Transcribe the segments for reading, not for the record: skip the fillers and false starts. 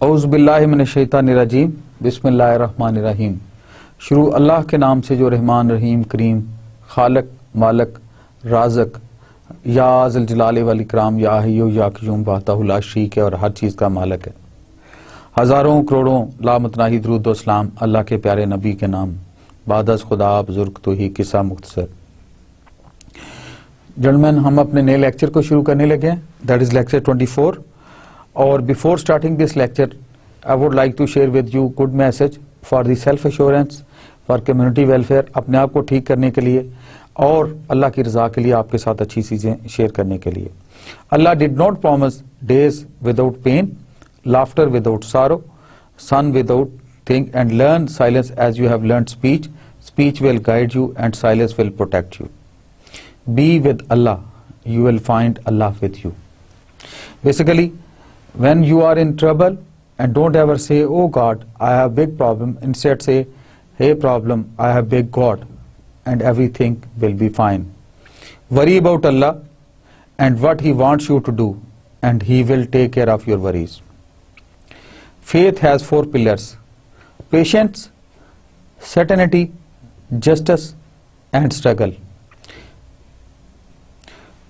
औज़ुबिल्लाहिमिनश्शैतानिर्रजीम बिस्मिल्लाहिर्रहमानिर्रहीम। शुरू अल्लाह के नाम से जो रहमान रहीम करीम खालक मालक राज़क या ज़ुल जलाल वल इकराम या हय्यु या क़य्यूम वहदहु ला शरीक है और हर चीज़ का मालिक है। हज़ारों करोड़ों लामतनाही दुरूद व सलाम अल्लाह के प्यारे नबी के नाम। बादस खुदा बुजुर्ग तो ही किस्सा मुख्तसर। जेंटलमैन, हम अपने नए लेक्चर को शुरू करने लगे हैं, दैट इज़ लेक्चर 24। और before starting this lecture I would like to share with you good message for the self assurance, for community welfare, अपने आप को ठीक करने के लिए और अल्लाह की रजा के लिए आपके साथ अच्छी चीज़ें शेयर करने के लिए। Allah did not promise days without pain, laughter without sorrow, sun without thing and learn silence as you have learn speech. Speech will guide you and silence will protect you. Be with Allah, you will find Allah with you. Basically, when you are in trouble, and don't ever say, oh God, I have big problem. Instead say, hey problem, I have big God, and everything will be fine. Worry about Allah and what He wants you to do, and He will take care of your worries. Faith has 4 pillars: patience, certainty, justice, and struggle.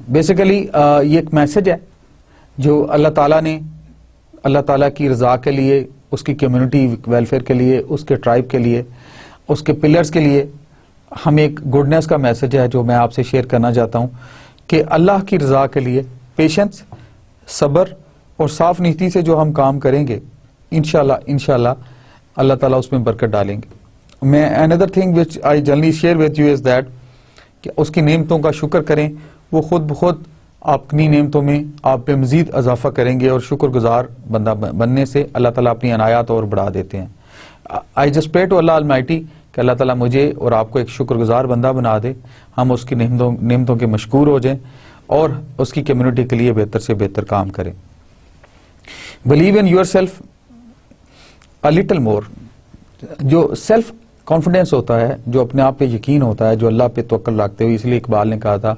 Basically ये एक message है जो अल्लाह ताला की रज़ा के लिए, उसकी community welfare के लिए, उसके ट्राइब के लिए, उसके पिलर्स के लिए हम एक गुडनेस का मैसेज है जो मैं आपसे शेयर करना चाहता हूँ कि अल्लाह की रज़ा के लिए पेशेंस, सब्र और साफ नीति से जो हम काम करेंगे इंशाल्लाह अल्लाह ताला उसमें बरकत डालेंगे। मैं another thing which I generally share with you is that कि उसकी नेमतों का शुक्र करें, वो खुद ब खुद अपनी नेमतों में आप पे मज़ीद इजाफा करेंगे और शुक्रगुजार बंदा बनने से अल्लाह ताला अपनी अनायात और बढ़ा देते हैं। I just pray to Allah almighty कि अल्लाह ताला मुझे और आपको एक शुक्रगुजार बंदा बना दे, हम उसकी नेमतों के मशकूर हो जाएं और उसकी कम्युनिटी के लिए बेहतर से बेहतर काम करें। Believe in your self a little more. जो सेल्फ कॉन्फिडेंस होता है, जो अपने आप पे यकीन होता है, जो अल्लाह पे तवक्कुल रखते हुए, इसलिए इकबाल ने कहा था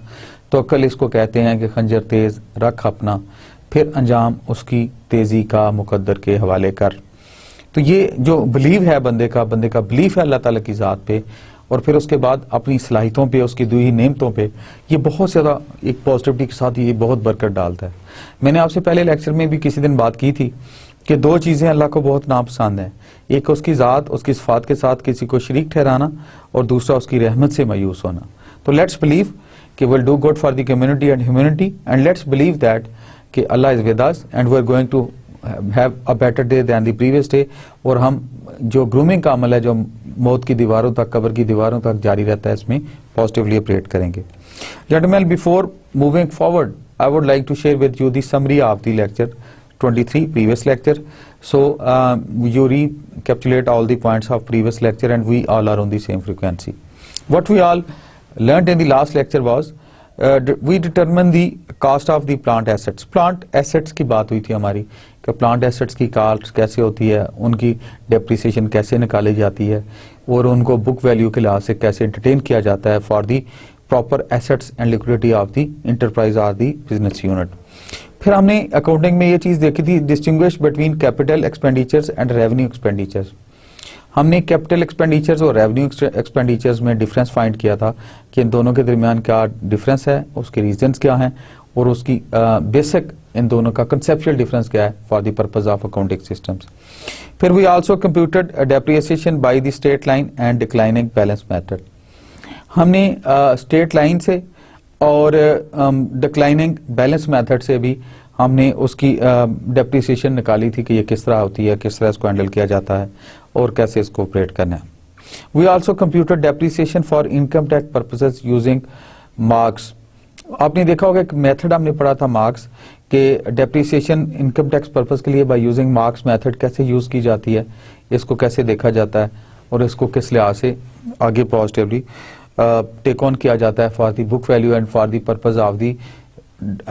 तवक्कुल इसको कहते हैं कि खंजर तेज रख अपना, फिर अंजाम उसकी तेजी का मुकद्दर के हवाले कर। तो ये जो बिलीव है बंदे का बिलीफ है अल्लाह ताला की ज़ात पे और फिर उसके बाद अपनी सलाहियतों पे, उसकी दी हुई नेमतों पे, ये बहुत ज़्यादा एक पॉजिटिविटी के साथ ये बहुत बरकत डालता है। मैंने आपसे पहले लेक्चर में भी किसी दिन बात की थी कि 2 चीज़ें अल्लाह को बहुत नापसंद हैं, एक उसकी ज़ात, उसकी सिफात के साथ किसी को शरीक ठहराना और दूसरा उसकी रहमत से मायूस होना। तो लेट्स बिलीव कि will do good for the community and humanity, and let's believe that कि Allah is with us and we are going to have a better day than the previous day. और हम जो grooming का अमल है जो मौत की दीवारों तक, कब्र की दीवारों तक जारी रहता है, इसमें पॉजिटिवली ऑपरेट करेंगे। Gentleman, before moving forward I would like to share with you the summary of the lecture 23, previous lecture. So you recapitulate all the points of previous lecture and we all are on the same frequency. What we all learned in the last lecture was we determine the cost of the plant assets. Plant assets की बात हुई थी हमारी कि plant assets की cost कैसे होती है, उनकी depreciation कैसे निकाली जाती है और उनको book value के लिहाज से कैसे entertain किया जाता है for the proper assets and liquidity of the enterprise or the business unit. फिर हमने अकाउंटिंग में ये चीज़ देखी थी, distinguish between capital expenditures and revenue expenditures. हमने कैपिटल एक्सपेंडिचर्स और रेवेन्यू एक्सपेंडिचर्स में डिफरेंस फाइंड किया था कि इन दोनों के दरमियान क्या डिफरेंस है, उसके रीजंस क्या हैं और उसकी बेसिक इन दोनों का कंसेप्चुअल डिफरेंस क्या है for the purpose of accounting systems. फिर we also computed depreciation by the straight line and declining balance method. हमने स्ट्रेट लाइन से और डिक्लाइनिंग बैलेंस मेथड से भी हमने उसकी डेप्रिसिएशन निकाली थी कि ये किस तरह होती है, किस तरह इसको हैंडल किया जाता है और कैसे इसको ऑपरेट करना है। We also computed depreciation for income tax purposes using MACRS. आपने देखा होगा एक मेथड हमने पढ़ा था मार्क्स के, डेप्रिसिएशन इनकम टैक्स पर्पस के लिए बाय यूजिंग मार्क्स मेथड कैसे यूज की जाती है, इसको कैसे देखा जाता है। और इसको किस लिहाज से आगे पॉजिटिवली टेक ऑन किया जाता है for the book value and for the purpose of the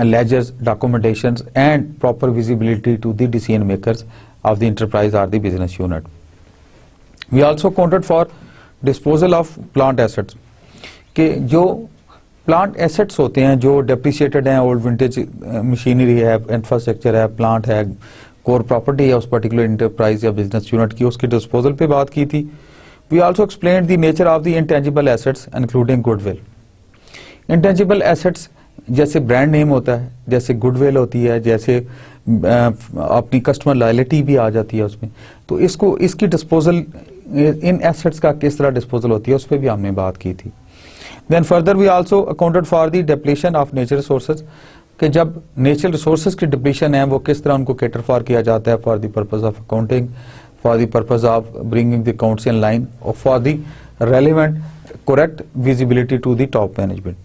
ledgers, documentations and proper visibility to the decision makers of the enterprise or the business unit. We also accounted for disposal of plant assets कि जो plant assets होते हैं जो depreciated हैं, old vintage machinery है, infrastructure है, plant है, core property है उस particular enterprise या business unit की, उसकी disposal पे बात की थी. We also explained the nature of the intangible assets including goodwill. Intangible assets जैसे ब्रांड नेम होता है, जैसे गुडविल होती है, जैसे अपनी कस्टमर लॉयल्टी भी आ जाती है उसमें, तो इसकी डिस्पोजल इन एसेट्स का किस तरह डिस्पोजल होती है उस पर भी हमने बात की थी. Then further we also accounted for the depletion of natural resources कि जब नेचुरल रिसोर्सेज की डिप्लीशन है वो किस तरह उनको कैटर फॉर किया जाता है for the purpose of accounting, for the purpose of bringing the accounts in line और for the relevant correct visibility to the top management.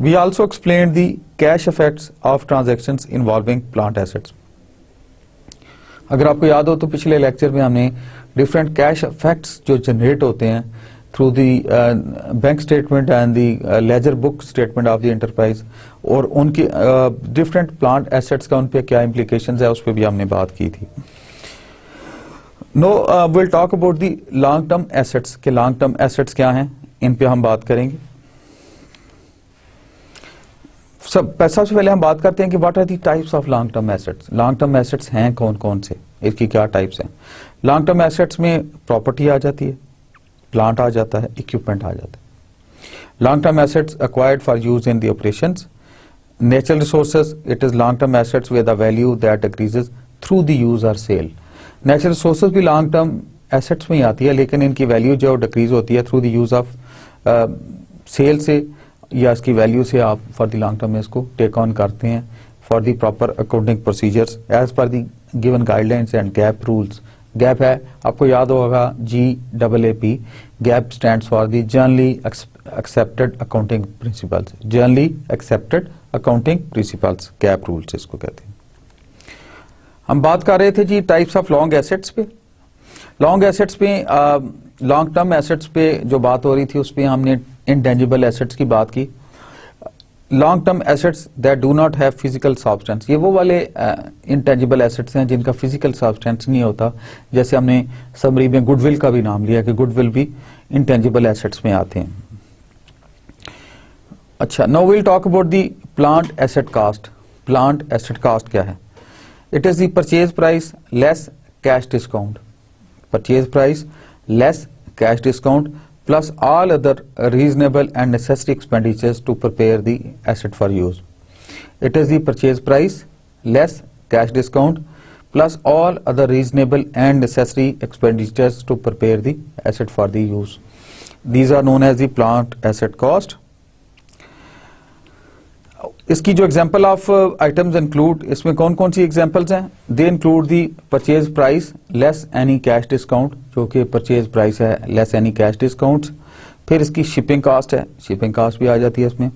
We also explained the cash effects of transactions involving plant assets. अगर आपको याद हो तो पिछले lecture में हमने different cash effects जो जनरेट होते हैं through the bank statement and the laser book statement of the enterprise और उनकी डिफरेंट प्लांट एसेट्स का उन पे क्या इम्प्लीकेशंस है उस पर भी हमने बात की थी. Now will talk about the long term assets के लॉन्ग टर्म एसेट्स क्या हैं, इन पे हम बात करेंगे. सबसे पहले हम बात करते हैं कि what are the types of long term assets. Long term assets हैं कौन कौन से, इसकी क्या टाइप्स हैं. लॉन्ग टर्म एसेट्स में प्रॉपर्टी आ जाती है, प्लांट आ जाता है, इक्विपमेंट आ जाता है. Long term assets acquired for use in the operations. Natural resources it is long term assets with the value that decreases through the use और सेल. नेचुरल रिसोर्सेज भी लॉन्ग टर्म एसेट्स में ही आती है लेकिन इनकी value जो decrease होती है through the use of sale से या इसकी वैल्यू से आप फॉर द लॉन्ग टर्म में इसको टेक ऑन करते हैं for the proper accounting procedures as per the given guidelines and GAAP rules. GAAP है आपको याद होगा GAAP. GAAP stands for the generally accepted accounting principles. Generally accepted accounting principles GAAP rules इसको कहते हैं. हम बात कर रहे थे जी टाइप्स ऑफ लॉन्ग एसेट्स पे. लॉन्ग एसेट्स पे लॉन्ग टर्म एसेट्स पे जो बात हो रही थी उस पर हमने इंटेंजिबल एसेट्स की बात की. Long term assets that do not have physical substance, ये वो वाले इंटेंजिबल एसेट्स हैं जिनका फिजिकल सब्सटेंस नहीं होता. जैसे हमने समरी में गुडविल का भी नाम लिया कि गुडविल भी इंटेंजिबल एसेट्स में आते हैं. अच्छा, now we will talk about the plant asset cost. Plant asset cost क्या है? It is the purchase price less cash discount. Purchase price less cash discount plus all other reasonable and necessary expenditures to prepare the asset for use. It is the purchase price less cash discount plus all other reasonable and necessary expenditures to prepare the asset for the use. These are known as the plant asset cost. इसकी जो example of items include, इसमें कौन कौन सी examples हैं? They include the purchase price less any cash discount, जो कि purchase price है less any cash discount. फिर इसकी शिपिंग कास्ट है, शिपिंग कास्ट भी आ जाती है इसमें.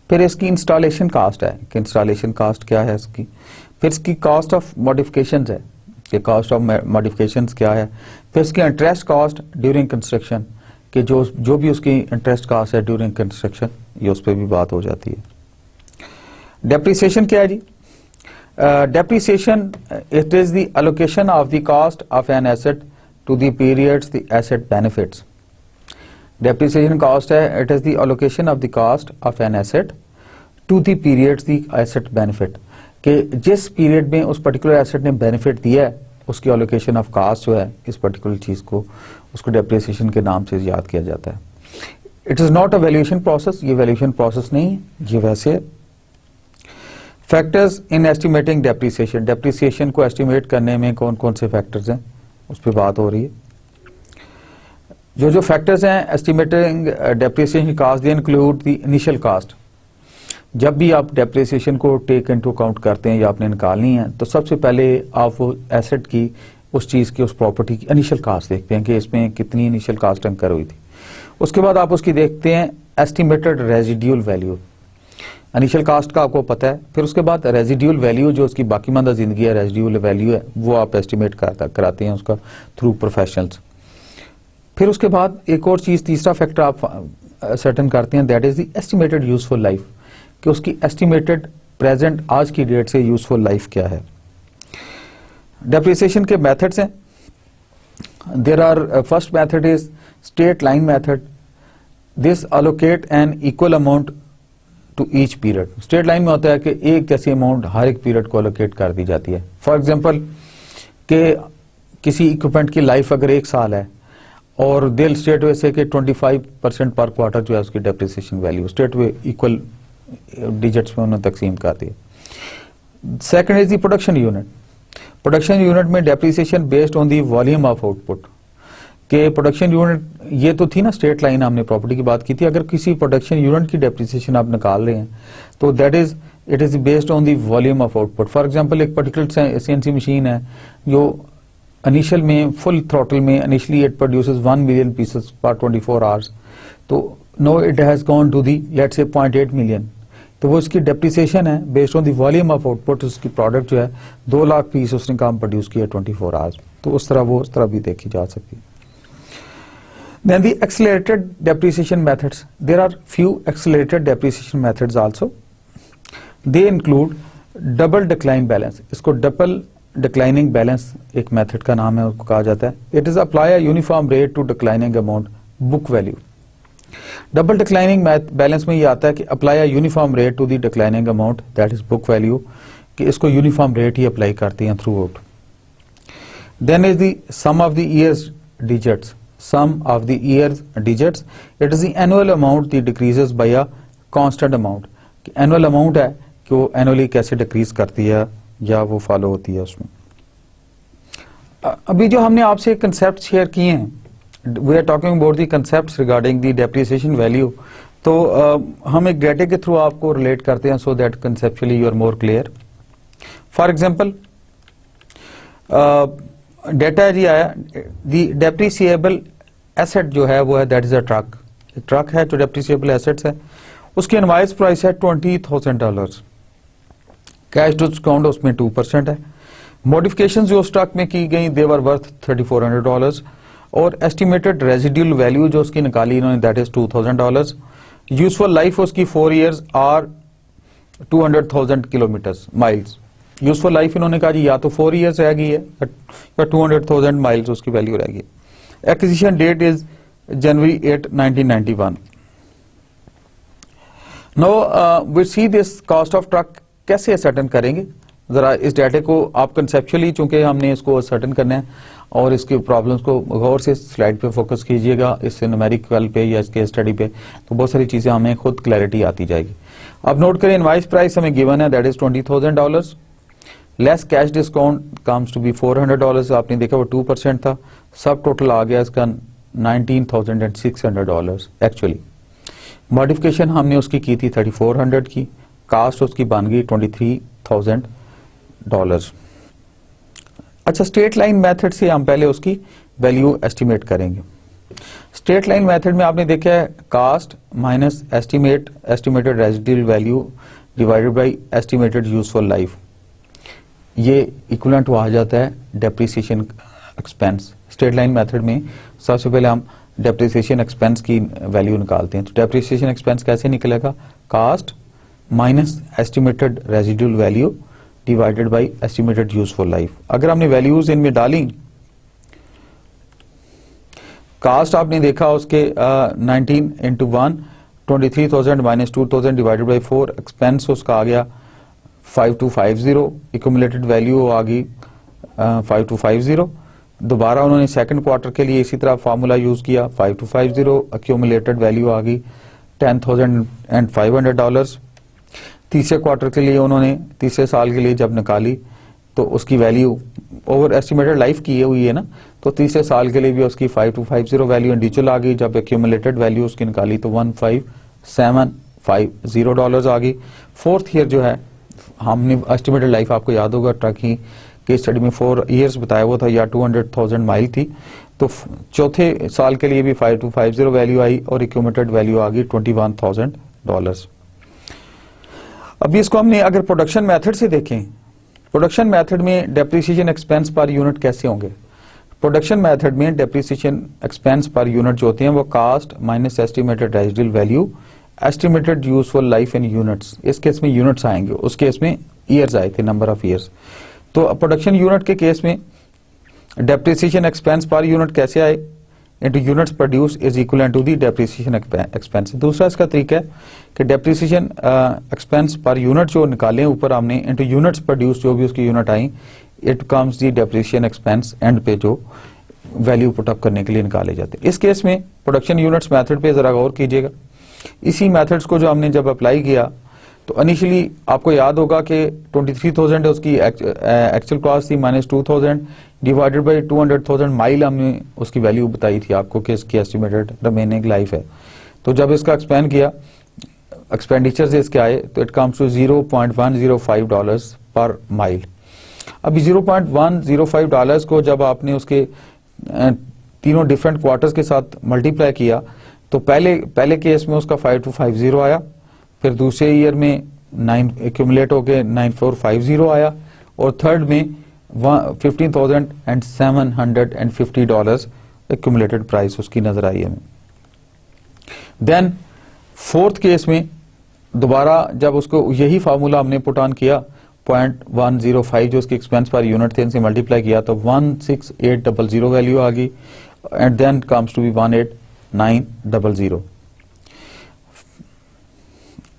फिर इसकी इंस्टॉलेशन कास्ट है कि इंस्टॉलेशन कास्ट क्या है इसकी. फिर इसकी कॉस्ट ऑफ मॉडिफिकेशन है कि कॉस्ट ऑफ मॉडिफिकेशन क्या है. फिर इसकी इंटरेस्ट कॉस्ट ड्यूरिंग कंस्ट्रक्शन कि जो भी उसकी इंटरेस्ट कॉस्ट है ड्यूरिंग कंस्ट्रक्शन, ये उस पर भी बात हो जाती है. डेप्रिसिएशन क्या है जी? Depreciation it is the allocation of the cost of an asset to the periods the asset benefits. Depreciation cost है, it is the allocation of the cost of an asset to the periods the asset benefit कि जिस period में उस particular asset ने benefit दिया है उसकी allocation of cost जो है इस पर्टिकुलर चीज को, उसको डेप्रिसिएशन के नाम से याद किया जाता है. It is not a valuation process, ये वैल्यूएशन प्रोसेस नहीं, ये वैसे. Factors in estimating depreciation. Depreciation को एस्टिमेट करने में कौन कौन से फैक्टर्स हैं उस पर बात हो रही है. जो फैक्टर्स हैं estimating depreciation cost, they include the initial cost. जब भी आप डेप्रिसिएशन को टेक इनटू अकाउंट करते हैं या आपने निकालनी है तो सबसे पहले आप वो एसेट की, उस चीज की, उस प्रॉपर्टी की इनिशियल कास्ट देखते हैं कि इसमें कितनी इनिशियल कास्ट इंकर हुई थी. उसके बाद आप उसकी देखते हैं estimated residual value. Initial cost का आपको पता है. फिर उसके बाद रेजिड्यूल वैल्यू जो उसकी बाकी मादा जिंदगी है, रेजिड्यूल वैल्यू है, वो आप एस्टिमेट कराते हैं उसका थ्रू प्रोफेशनल्स. फिर उसके बाद एक और चीज, तीसरा फैक्टर आप सर्टेन करते हैं, that is the estimated useful life, कि उसकी एस्टिमेटेड प्रेजेंट आज की डेट से यूजफुल लाइफ क्या है। डेप्रिसिएशन के मेथड्स हैं, there are, first method is straight line method, this allocate an equal amount to each period. Straight line में होता है कि एक जैसी अमाउंट हर एक पीरियड को अलोकेट कर दी जाती है। फॉर एग्जांपल कि किसी इक्विपमेंट की लाइफ अगर 1 साल है और दिल स्ट्रेट वे से कि 25% पर क्वार्टर जो है उसकी depreciation value straight way equal digits में उन्होंने तकसीम कर दी। Second is the production unit. Production unit में depreciation based on the volume of output, के प्रोडक्शन यूनिट, ये तो थी ना स्ट्रेट लाइन, हमने प्रॉपर्टी की बात की थी। अगर किसी प्रोडक्शन यूनिट की डेप्रिसिएशन आप निकाल रहे हैं तो that is, it is based on the volume of output. For example एक पर्टिकुलर सीएनसी मशीन है जो इनिशियल में फुल थ्रॉटल में initially it produces 1 million pieces per 24 hours, तो now it has gone to the let's say 0.8 million, तो वो इसकी depreciation है based on the volume of output. उसकी प्रोडक्ट जो है 2 लाख पीस उसने काम प्रोड्यूस किया 24 आवर्स, तो उस तरह भी देखी जा सकती है। Then the accelerated depreciation methods. There are few accelerated depreciation methods also. They include double decline balance. इसको double declining balance एक method का नाम है, उसको कहा जाता है। It is apply a uniform rate to declining amount book value. Double declining balance में ये आता है कि apply a uniform rate to the declining amount that is book value, कि इसको uniform rate ही apply करती हैं throughout. Then is the sum of the years digits. Sum of the years digits, it is the annual amount that decreases by a constant amount. Annual amount है कि वो annually कैसे decrease करती है या वो follow होती है उसमें। अभी जो हमने आपसे concepts share किए हैं, we are talking about the concepts regarding the depreciation value, तो हम एक डेटा के थ्रू आपको relate करते हैं so that conceptually you are more clear. For example, data जी आया, दी डेप्रिसिएबल एसेट जो है वो है दैट इज अ ट्रक। एक ट्रक है जो डेप्रिसिएबल एसेट्स है, उसकी इनवाइस प्राइस है $20,000, कैश डिस्काउंट उसमें 2% है। मॉडिफिकेशन जो उस ट्रक में की गई देवर वर्थ $3,400, और एस्टिमेटेड रेजिड्यूल वैल्यू जो उसकी निकाली इन्होंने दैट इज $2,000। यूजफुल लाइफ उसकी 4 years और 200,000 किलोमीटर्स माइल्स। यूजफुल लाइफ इन्होंने कहा जी या तो 4 years रह गई है या 200,000 माइल्स उसकी वैल्यू रह गई। Acquisition date is January 8, 1991। Now we see this cost of truck कैसे सर्टन करेंगे, जरा इस डाटा को आप कंसेप्चुअली, चूंकि हमने इसको सर्टन करना है और इसके प्रॉब्लम्स को गौर से स्लाइड पे फोकस कीजिएगा, इस न्यूमेरिकल पे या इसके स्टडी पे, तो बहुत सारी चीजें हमें खुद क्लैरिटी आती जाएगी। अब नोट करें, इनवाइस प्राइस हमें गिवन है that is $20,000, less cash discount comes to be $400। आपने देखा वो 2% था, सब टोटल आ गया इसका $19,600 एक्चुअली। मॉडिफिकेशन हमने उसकी की थी 3,400 की, कास्ट उसकी बन गई $23,000। अच्छा, स्ट्रेट लाइन मेथड से हम पहले उसकी वैल्यू एस्टिमेट करेंगे। स्ट्रेट लाइन मेथड में आपने देखा है cost minus estimated residual value divided by estimated useful life, ये इक्विवेलेंट आ जाता है depreciation expense. Straight line method में सबसे पहले हम डेप्रिसिएशन एक्सपेंस की वैल्यू निकालते हैं, तो डेप्रिसिएशन एक्सपेंस कैसे निकलेगा, cost minus estimated residual value divided by estimated useful life. अगर हमने वैल्यूज इनमें डाली, कास्ट आपने देखा उसके 19 into 1 23,000 minus 2,000 divided by 4, expense उसका आ गया 5250, एक्यूमुलेटेड वैल्यू आ गई 5250। दोबारा उन्होंने सेकंड क्वार्टर के लिए इसी तरह फार्मूला यूज किया 5250, एक्यूमुलेटेड वैल्यू आ गई $10,500। तीसरे क्वार्टर के लिए उन्होंने तीसरे साल के लिए जब निकाली तो उसकी वैल्यू ओवर एस्टिमेटेड लाइफ की हुई है ना, तो तीसरे साल के लिए भी उसकी 5250 वैल्यू इंडिविजुअल आ गई। जब एक्यूमुलेटेड वैल्यू उसकी निकाली तो $15,750 आ गई। फोर्थ ईयर जो है, हमने एस्टिमेटेड लाइफ आपको याद होगा ट्रक ही के स्टडी में 4 years बताया हुआ था या 200,000 माइल थी, तो चौथे साल के लिए भी 5250 वैल्यू आई और एक्यूमुलेटेड वैल्यू आ गई $21,000। अभी इसको हमने अगर प्रोडक्शन मेथड से देखें, प्रोडक्शन मेथड में डेप्रिसिएशन एक्सपेंस पर यूनिट कैसे होंगे। प्रोडक्शन मेथड में डेप्रिसिएशन एक्सपेंस पर यूनिट जो होते हैं वो cost minus estimated residual value estimated useful life in units, इस केस में यूनिट्स आएंगे, उस केस में ईयर्स आए थे, नंबर ऑफ ईयर्स। तो प्रोडक्शन यूनिट के केस में डेप्रिसिएशन एक्सपेंस पर यूनिट कैसे आए, into units produce is equal to the depreciation expense. दूसरा इसका तरीका है कि डेप्रिसिएशन एक्सपेंस पर यूनिट जो निकालें ऊपर हमने, इंटू यूनिट्स प्रोड्यूस जो भी उसकी unit I, it comes the depreciation expense and पे जो वैल्यू पुटअप करने के लिए निकाले जाते हैं। इस केस में प्रोडक्शन यूनिट्स मेथड पे जरा गौर कीजिएगा। इसी मेथड्स को जो हमने जब अप्लाई किया तो इनिशियली आपको याद होगा कि 23,000 उसकी एक्चुअल कॉस्ट थी माइनस 2,000 डिवाइडेड बाई 200,000 माइल हमने उसकी वैल्यू बताई थी आपको कि इसकी एस्टिमेटेड रिमेनिंग लाइफ है। तो जब इसका एक्सपेंड किया, एक्सपेंडिचर इसके आए तो it comes to $0.105 per mile. अभी $0.105 को जब आपने उसके तीनों डिफरेंट क्वार्टर्स के साथ मल्टीप्लाई किया तो पहले केस में उसका 5250 आया, फिर दूसरे ईयर में 9 एक्यूमुलेट होके 9450 आया, और थर्ड में $15,750 एक्यूमुलेटेड प्राइस उसकी नजर आई हमें। देन फोर्थ केस में दोबारा जब उसको यही फार्मूला हमने पुट ऑन किया, 0.105 जो उसकी एक्सपेंस पर यूनिट थे, इनसे मल्टीप्लाई किया तो 16800 वैल्यू आ गई, and then comes to be 18900,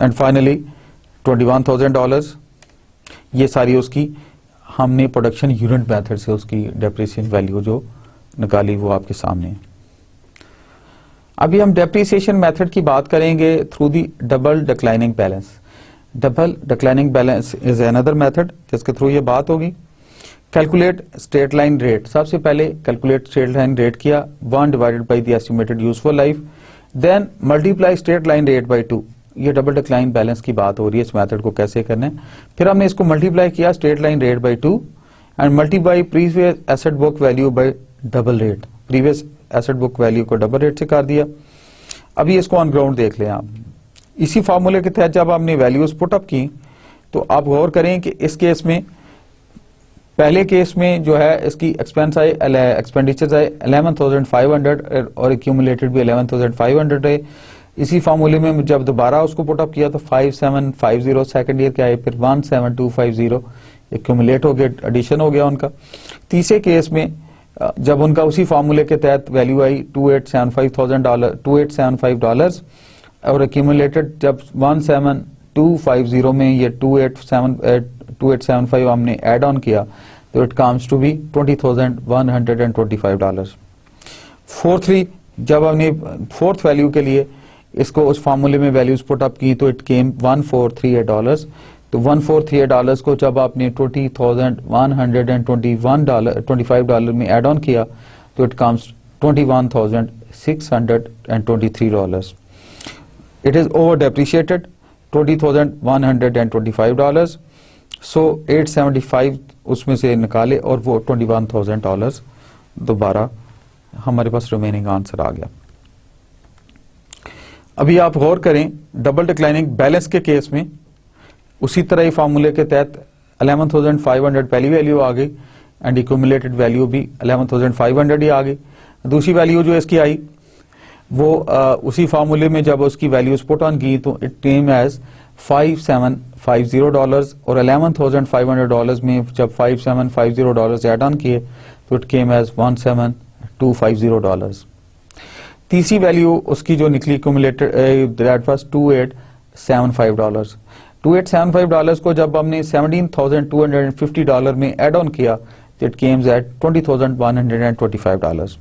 and finally $21,000। ये सारी उसकी हमने प्रोडक्शन यूनिट मेथड से उसकी डेप्रिसिएशन वैल्यू जो निकाली वो आपके सामने है। अभी हम डेप्रिसिएशन मेथड की बात करेंगे through the double declining balance. Double declining balance is another method जिसके थ्रू ये बात होगी। कैलकुलेट स्ट्रेट लाइन रेट, सबसे पहले कैलकुलेट स्ट्रेट लाइन रेट किया, 1 divided by the estimated useful life, then multiply straight line rate by 2। ये double decline balance की बात हो रही है, इस मेथड को कैसे करना है। फिर हमने इसको मल्टीप्लाई किया straight line rate by 2 and multiply previous asset book value by double rate, previous asset book value को डबल रेट से कर दिया। अभी इसको ऑन ग्राउंड देख लें आप। इसी फार्मूले के तहत जब आपने वैल्यूज पुटअप की तो आप गौर करें कि इस केस में, पहले केस में जो है इसकी एक्सपेंस आए, एक्सपेंडिचर आए 11,500 और एक्यूमुलेटेड भी 11,500 है। इसी फार्मूले में जब दोबारा उसको पुटअप किया तो 5750 सेकंड ईयर के आए, फिर 17250 एक्यूमुलेट हो गया, एडिशन हो गया उनका। तीसरे केस में जब उनका उसी फार्मूले के तहत वैल्यू आई $2875 और एक्यूमुलेटेड जब 17250 में ये 2875 हमने एड ऑन किया तो it comes to be $20,125। Fourthly जब हमने फोर्थ वैल्यू के लिए इसको उस फार्मूले में वैल्यूज पुट अप की तो इट केम $1438। तो $1438 को जब आपने $20,125 में एड ऑन किया तो it comes $21,623। It is over depreciated $20,125, सो 875 उसमें से निकाले और वो $21,000 दोबारा हमारे पास रिमेनिंग आंसर आ गया। अभी आप गौर करें डबल डिक्लाइनिंग बैलेंस के केस में उसी तरह ही फार्मूले के तहत 11,500 पहली वैल्यू आ गई एंड एक्यूमुलेटेड वैल्यू भी 11,500 ही आ गई। दूसरी वैल्यू जो इसकी आई वो उसी फार्मूले में जब उसकी वैल्यूज पुट ऑन की तो इट केम एज $5750 और $11,500 में जब $5750 एड ऑन किए तो इट केम एज $17,250। तीसरी वैल्यू उसकी जो निकली एक्यूमुलेटेड दैट वाज $2,875। $2,875 को जब हमने $17,250 में एड ऑन किया तो इट केम्स एट $20,125।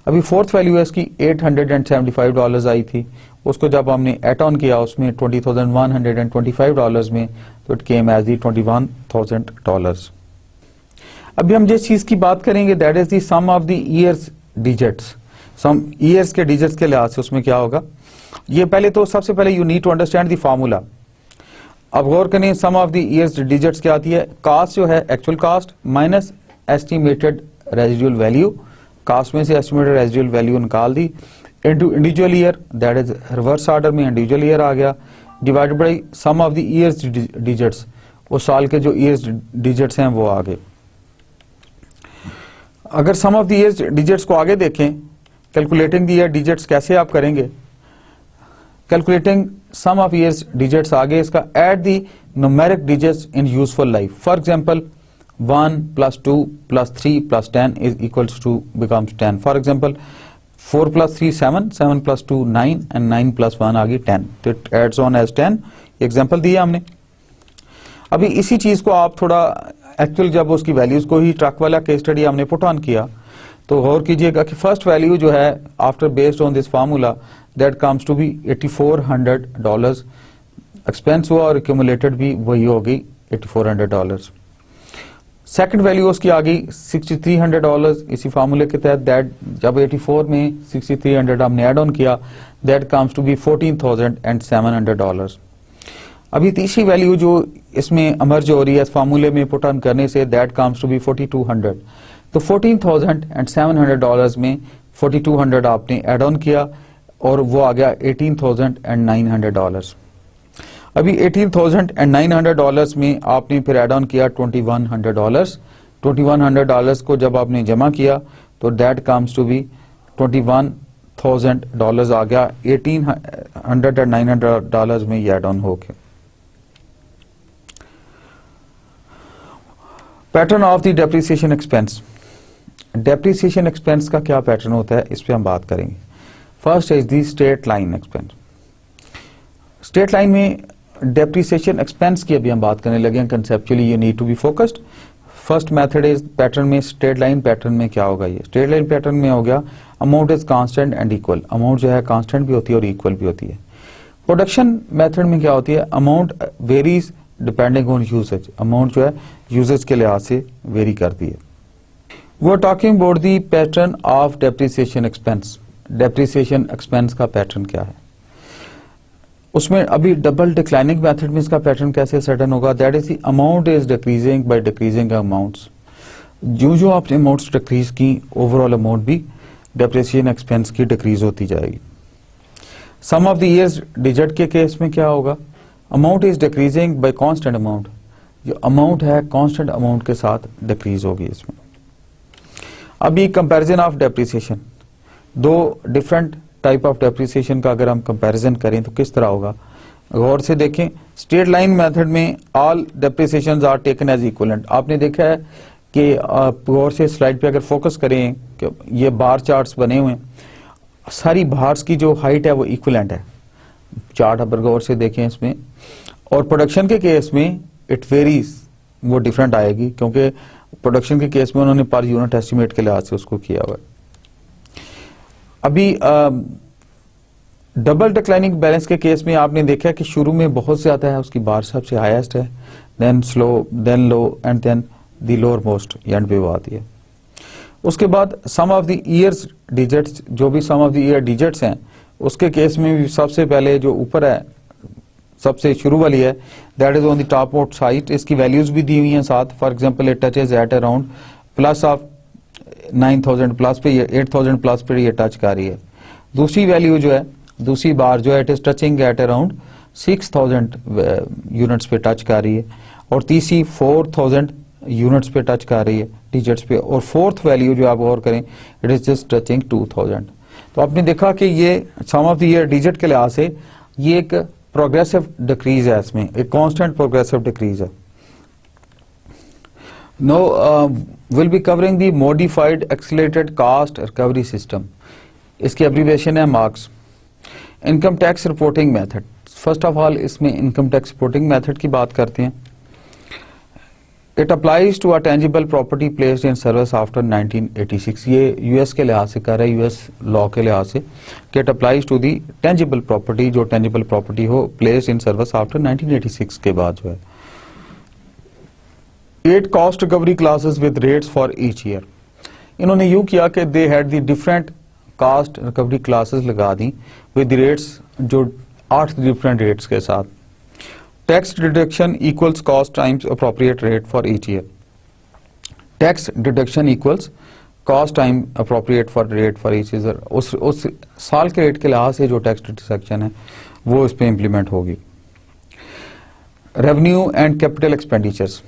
अभी फोर्थ वैल्यू है इसकी $875 आई थी, उसको जब हमने एड ऑन किया उसमें $20,125 में तो इट केम एज दी $21,000। अभी हम जिस चीज की बात करेंगे that is the sum of the years digits. Sum years के डिजिट्स के लिहाज से उसमें क्या होगा, ये पहले तो सबसे पहले you need to understand the formula. अब गौर करें sum of the years digits क्या आती है, कास्ट जो है actual cost minus estimated residual value, cost में से एस्टिमेटेड रेजिडुअल वैल्यू निकाल दी into individual year, that is reverse order में इंडिविजुअल ईयर आ गया, divided by sum of the years digits, वो साल के जो ईयर्स डिजिट्स हैं वो आ गए। अगर सम ऑफ द ईयर्स डिजिट्स को आगे देखें, कैलकुलेटिंग द ईयर डिजिट्स कैसे आप करेंगे, calculating sum of years digits आगे इसका add the numeric digits in useful life. For example 1 + 2 + 3 + 10 is equals to becomes 10। For example 4 + 3 7, 7 + 2 9 and 9 + 1 आ गई 10, तो it adds on as 10। Example दिया हमने। अभी इसी चीज को आप थोड़ा एक्चुअल जब उसकी वैल्यूज को ही ट्रक वाला केस स्टडी हमने पुट ऑन किया तो गौर कीजिएगा कि फर्स्ट वैल्यू जो है after based on this formula that comes to be $8400 expense हुआ और एक्यूमुलेटेड भी वही हो गई $8400। सेकंड वैल्यू उसकी आ गई $6300 इसी फार्मूले के तहत, दैट जब 84 में 6300 हमने ऐड ऑन किया दैट कम्स टू बी $14,700। अभी तीसरी वैल्यू जो इसमें अमर्ज हो रही है इस फार्मूले में पुट ऑन करने say that comes to B 4200। तो $14,700 में 4200 आपने ऐड ऑन किया और वो आ गया $18,900। अभी $18,900 में आपने फिर ऐड ऑन किया $2100। $2100 को जब आपने जमा किया तो दैट कम्स टू बी $21,000 आ गया। $1800 और $900 में ये ऐड ऑन हो गया। Pattern of the depreciation expense. Depreciation expense का क्या पैटर्न होता है इस पे हम बात करेंगे। First is the straight line expense. Straight line में डेप्रिसिएशन एक्सपेंस की अभी हम बात करने लगे हैं। Conceptually you need to be focused. First method is pattern में स्ट्रेट लाइन पैटर्न में क्या होगा, ये स्ट्रेट लाइन पैटर्न में हो गया amount is constant and equal. Amount जो है कांस्टेंट भी होती है और इक्वल भी होती है। प्रोडक्शन मेथड में क्या होती है, amount varies depending on usage. Amount जो है यूसेज के लिहाज से वेरी करती है। वो talking about the pattern of depreciation expense. Depreciation expense का पैटर्न क्या है, उसमें अभी डबल डिक्लाइनिंग मेथड में इसका पैटर्न कैसे सर्टन होगा, that is the amount is decreasing by decreasing amounts. जो आपने अमाउंट्स डिक्रीज की ओवरऑल अमाउंट भी डेप्रिसिएशन एक्सपेंस की डिक्रीज होती जाएगी। सम ऑफ द ईयर्स डिजिट के केस में क्या होगा, amount is decreasing bye constant amount. जो अमाउंट है कांस्टेंट अमाउंट के साथ डिक्रीज होगी इसमें। अभी कंपैरिजन ऑफ डेप्रिसिएशन, दो डिफरेंट टाइप ऑफ डेप्रिसिएशन का अगर हम कंपैरिजन करें तो किस तरह होगा, गौर से देखें। स्ट्रेट लाइन मेथड में all depreciations are taken as equivalent. आपने देखा है कि गौर से स्लाइड पे अगर फोकस करें कि ये बार चार्ट्स बने हुए हैं, सारी बार्स की जो हाइट है वो इक्विवेलेंट है। चार्ट अगर गौर से देखें इसमें, और प्रोडक्शन के केस में इट वेरीज, वो डिफरेंट आएगी क्योंकि प्रोडक्शन के केस में उन्होंने पर यूनिट एस्टिमेट के लिहाज से उसको किया हुआ है। अभी डबल डिक्लाइनिंग बैलेंस के केस में आपने देखा कि शुरू में बहुत ज्यादा है, उसकी बार सबसे हाईएस्ट है, then slow, then low and then the lower most end पे वो आती है। उसके बाद sum of the years digits, जो भी sum of the year digits हैं उसके केस में भी सबसे पहले जो ऊपर है सबसे शुरू वाली है that is on the top most side. इसकी वैल्यूज भी दी हुई हैं साथ। For example it touches at around plus of 9000 plus पे, 8000 प्लस पे ये टच कर रही है। दूसरी वैल्यू जो है, दूसरी बार जो है it is touching at around 6000 units पे टच कर रही है, और तीसरी 4000 यूनिट्स पे टच कर रही है डिजिट्स पे, और फोर्थ वैल्यू जो आप गौर करें इट इज जस्ट टचिंग 2000। तो आपने देखा कि ये सम ऑफ द ईयर डिजिट के लिहाज से ये एक प्रोग्रेसिव डिक्रीज है, इसमें एक कांस्टेंट प्रोग्रेसिव डिक्रीज है। Now will be covering the modified accelerated cost recovery system. इसकी एब्रीविएशन है MACRS. Income tax reporting method, first of all इसमें इनकम टैक्स रिपोर्टिंग मेथड की बात करते हैं। It applies to a tangible property placed in service after 1986। ये US के लिहाज से कर रहा है, यूएस लॉ के लिहाज से, कि it applies to the tangible property, जो टेंजिबल प्रॉपर्टी हो प्लेस्ड इन सर्विस आफ्टर 1986 के बाद जो है। 8 cost recovery classes with rates for each year. इन्होंने यूं किया कि they had the different cost recovery classes लगा दी विद रेट्स, जो 8 डिफरेंट रेट्स के साथ। Tax deduction equals cost times appropriate rate for each year. Tax deduction equals cost time appropriate for rate for each year. उस साल के rate के लिहाज से जो टैक्स डिडक्शन है वो इस पे इंप्लीमेंट होगी। Revenue and capital expenditures,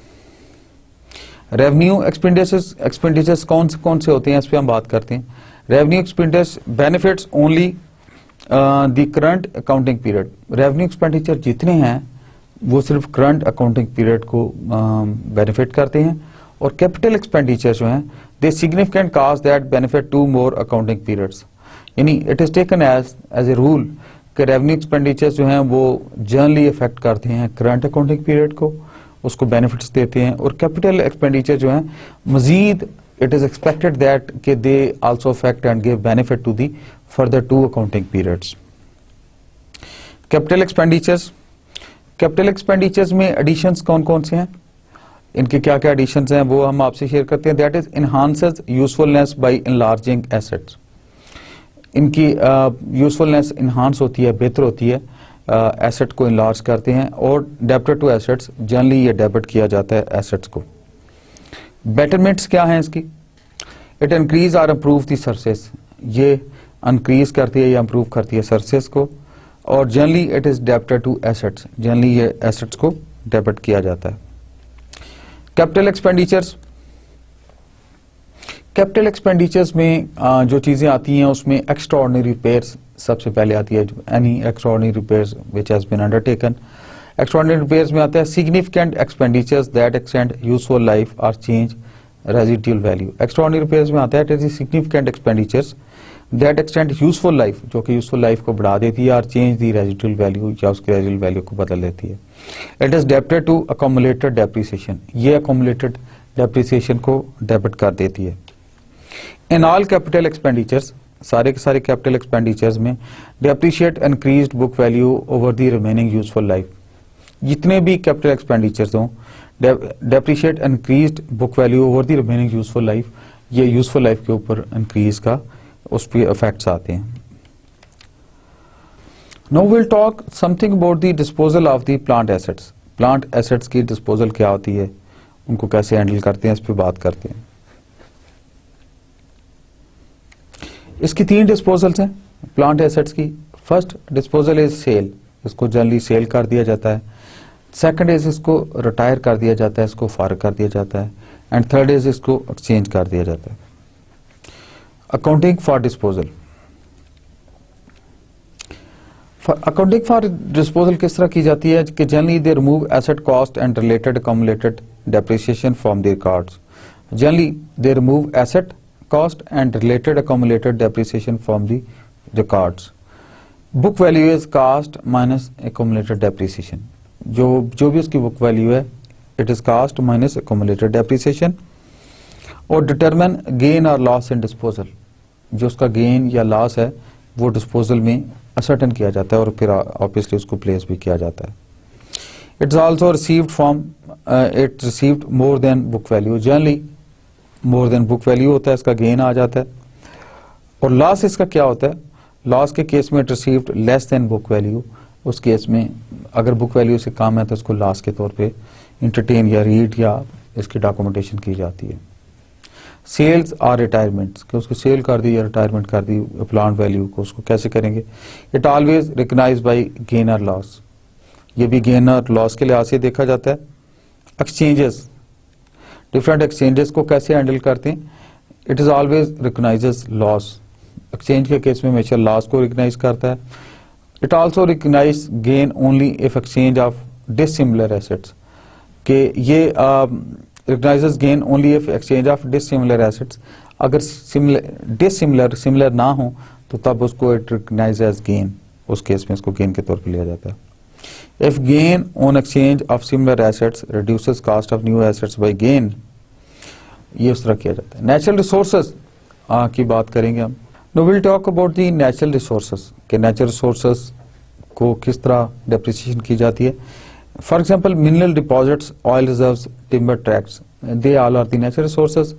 revenue expenditures कौन से होते हैं, इस पे हम बात करते हैं। Revenue expenditures benefits only the current accounting period. Revenue expenditure जितने हैं वो सिर्फ करंट अकाउंटिंग पीरियड को बेनिफिट करते हैं, और कैपिटल एक्सपेंडिचर जो हैं they significant cost that benefit two more accounting periods. यानी it is taken as a rule कि रेवेन्यू एक्सपेंडिचर्स जो हैं वो जनरली इफेक्ट करते हैं करंट अकाउंटिंग पीरियड को, उसको बेनिफिट्स देते हैं, और कैपिटल एक्सपेंडिचर जो हैं मजीद it is expected that they also affect and give benefit to the further two accounting periods. Capital expenditures में additions कौन से हैं, इनके क्या क्या additions हैं वो हम आपसे शेयर करते हैं। that is enhances usefulness by enlarging assets। इनकी usefulness enhance होती है, बेहतर होती है, asset को enlarge करते हैं, और debtor to assets generally ये debit किया जाता है assets को। बेटरमेंट्स क्या हैं इसकी, इट इंक्रीज और इम्प्रूव दी सर्विसेज, ये इंक्रीज करती है या इम्प्रूव करती है सर्विसेज को, और generally it is debited to assets, generally ये एसेट्स को डेबिट किया जाता है। कैपिटल एक्सपेंडिचर्स में जो चीजें आती हैं उसमें एक्स्ट्राऑर्डिनरी रिपेयर्स सबसे पहले आती है, any extraordinary repairs which has been undertaken. Extraordinary repairs में आता है significant expenditures that extend useful life और change residual value. Extraordinary repairs में आता है it is significant expenditures that extend useful life, जो कि यूजफुल लाइफ को बढ़ा देती है, और चेंज दी रेजिडुअल वैल्यू या उसकी रेजिडुअल वैल्यू को बदल देती है। It is debited to accumulated depreciation, ये अकोमुलेटेड डेप्रिसिएशन को डेबिट कर देती है। इन ऑल कैपिटल एक्सपेंडिचर्स, सारे के सारे कैपिटल एक्सपेंडिचर्स में depreciate increased book value over the remaining useful life. जितने भी कैपिटल एक्सपेंडिचर्स हों depreciate increased book value over the remaining useful life, ये यूजफुल लाइफ के ऊपर इंक्रीज का उस पर इफेक्ट्स आते हैं। Now will talk something about the disposal of the plant assets. Plant assets की डिस्पोजल क्या होती है, उनको कैसे हैंडल करते हैं, इस पर बात करते हैं। इसकी 3 डिस्पोजल्स हैं प्लांट एसेट्स की। फर्स्ट डिस्पोजल इज सेल, इसको जनरली सेल कर दिया जाता है। सेकंड इज इसको रिटायर कर दिया जाता है, इसको फारग कर दिया जाता है। एंड थर्ड इज इसको एक्सचेंज कर दिया जाता है। Accounting for disposal, accounting for disposal किस तरह की जाती है कि generally they remove asset cost and related accumulated depreciation from their cards. Generally they remove asset cost and related accumulated depreciation from the records. Book value is cost minus accumulated depreciation. जो भी उसकी book value है it is cost minus accumulated depreciation, और determine gain or loss in disposal, जो उसका gain या loss है वो disposal में ascertain किया जाता है और फिर obviously उसको place भी किया जाता है। It's also received from it received more than book value, generally more than book value होता है, इसका गेन आ जाता है। और लॉस इसका क्या होता है, लॉस के केस में it received less than book value, उस केस में अगर बुक वैल्यू से कम है तो उसको लॉस के तौर पे इंटरटेन या रीड या इसकी डॉक्यूमेंटेशन की जाती है। सेल्स और रिटायरमेंट्स, कि उसको सेल कर दी या रिटायरमेंट कर दी प्लांट वैल्यू को, उसको कैसे करेंगे। It always recognise by gain और लॉस, ये भी गेन और लॉस के लिहाज से देखा जाता है। एक्सचेंजेस, डिफरेंट एक्सचेंजेस को कैसे हैंडल करते हैं, it is always recognises loss, exchange के केस में हमेशा लॉस को रिकग्नाइज करता है। It also recognise gain only if exchange of dissimilar assets, के ये recognises gain only if exchange of dissimilar assets, अगर सिमिलर ना हो तो तब उसको इट रिकग्नाइज एज गेन, उस केस में इसको गेन के तौर पर लिया जाता है। If gain on exchange of similar assets reduces cost of new assets by gain, ये उस तरह किया जाता है। नेचुरल रिसोर्सेज की बात करेंगे हम। Now we'll talk about the natural resources, कि नेचुरल रिसोर्सेज को किस तरह डेप्रिसिएशन की जाती है। For example mineral deposits, oil reserves, timber tracts, they all are the natural resources.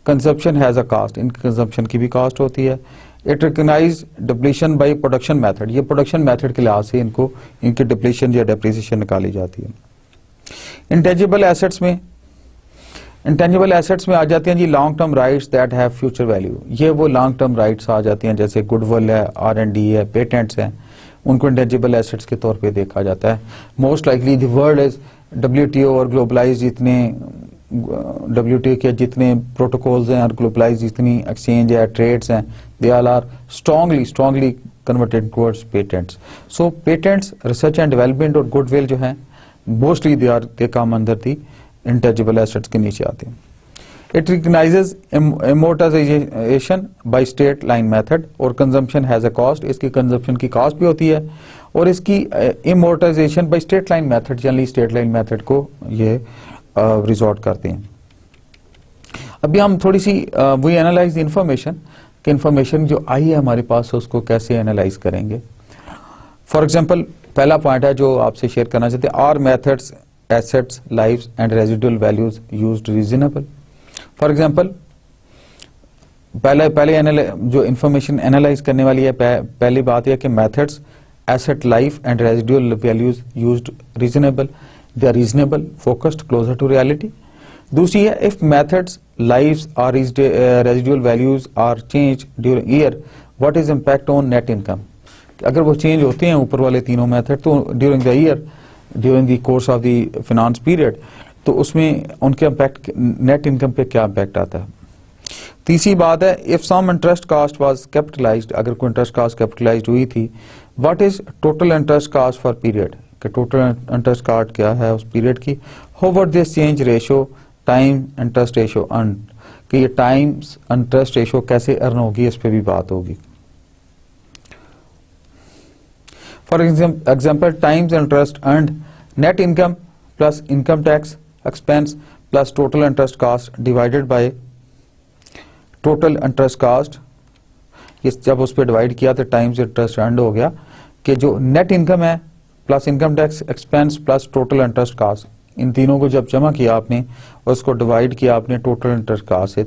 Consumption has a cost, इनकी कंजप्शन की भी कास्ट होती है। It recognise depletion by production method, ये प्रोडक्शन मेथड के लिहाज से इनको इनकी डिप्लीशन या डेप्रिसिएशन निकाली जाती है। इंटेंजिबल एसेट्स में आ जाती हैं जी long term rights that have future value, ये वो लॉन्ग टर्म राइट्स आ जाती हैं जैसे गुडविल है, R&D है, पेटेंट्स हैं, उनको इंटेंजिबल एसेट्स के तौर पे देखा जाता है। Most likely the world is WTO और ग्लोबलाइज जितने WTO के जितने प्रोटोकॉल्स हैं और ग्लोबलाइज जितनी एक्सचेंज है, ट्रेड्स हैं, they all are strongly converted towards patents. So patents, research and development और गुडविल जो है मोस्टली दे काम अंदर दी इंटेंजिबल एसेट्स के नीचे आते हैं. It recognizes amortization by straight line method और consumption has a cost. इसकी consumption की cost भी होती है और इसकी amortization by straight line method यानी straight line method को ये resort करते हैं. अभी हम थोड़ी सी we analyze the information कि information जो आई है हमारे पास उसको कैसे analyze करेंगे. For example, पहला पॉइंट है जो आपसे शेयर करना चाहते हैं, are methods, assets, lives and residual values used reasonable. For example पहले जो इंफॉर्मेशन एनालाइज करने वाली है, पहली बात यह कि methods, asset life and residual values used reasonable, they are reasonable, focused, closer to reality. दूसरी है इफ मेथड्स, लाइव्स और residual values are change during year, what is impact on net income. अगर वो चेंज होते हैं ऊपर वाले तीनों मेथड तो during the year, during the course of the finance period, तो उसमें उनके इम्पैक्ट नेट इनकम पे क्या इम्पैक्ट आता है. तीसरी बात है if some interest cost was capitalised, अगर कोई इंटरेस्ट कास्ट कैपिटलाइज्ड हुई थी, what is total interest cost for period, कि टोटल इंटरेस्ट कास्ट क्या है उस पीरियड की. How this change ratio time interest ratio earn, कि ये टाइम इंटरेस्ट रेशो कैसे अर्न होगी, इस पे भी बात होगी. For example times interest earned, net income plus income tax expense plus total interest cost divided by total interest cost. ये जब उस पर डिवाइड किया तो टाइम्स इंटरेस्ट अर्न्ड हो गया कि जो नेट इनकम है plus income tax expense plus total interest cost, इन तीनों को जब जमा किया आपने और उसको डिवाइड किया आपने टोटल इंटरेस्ट कास्ट से,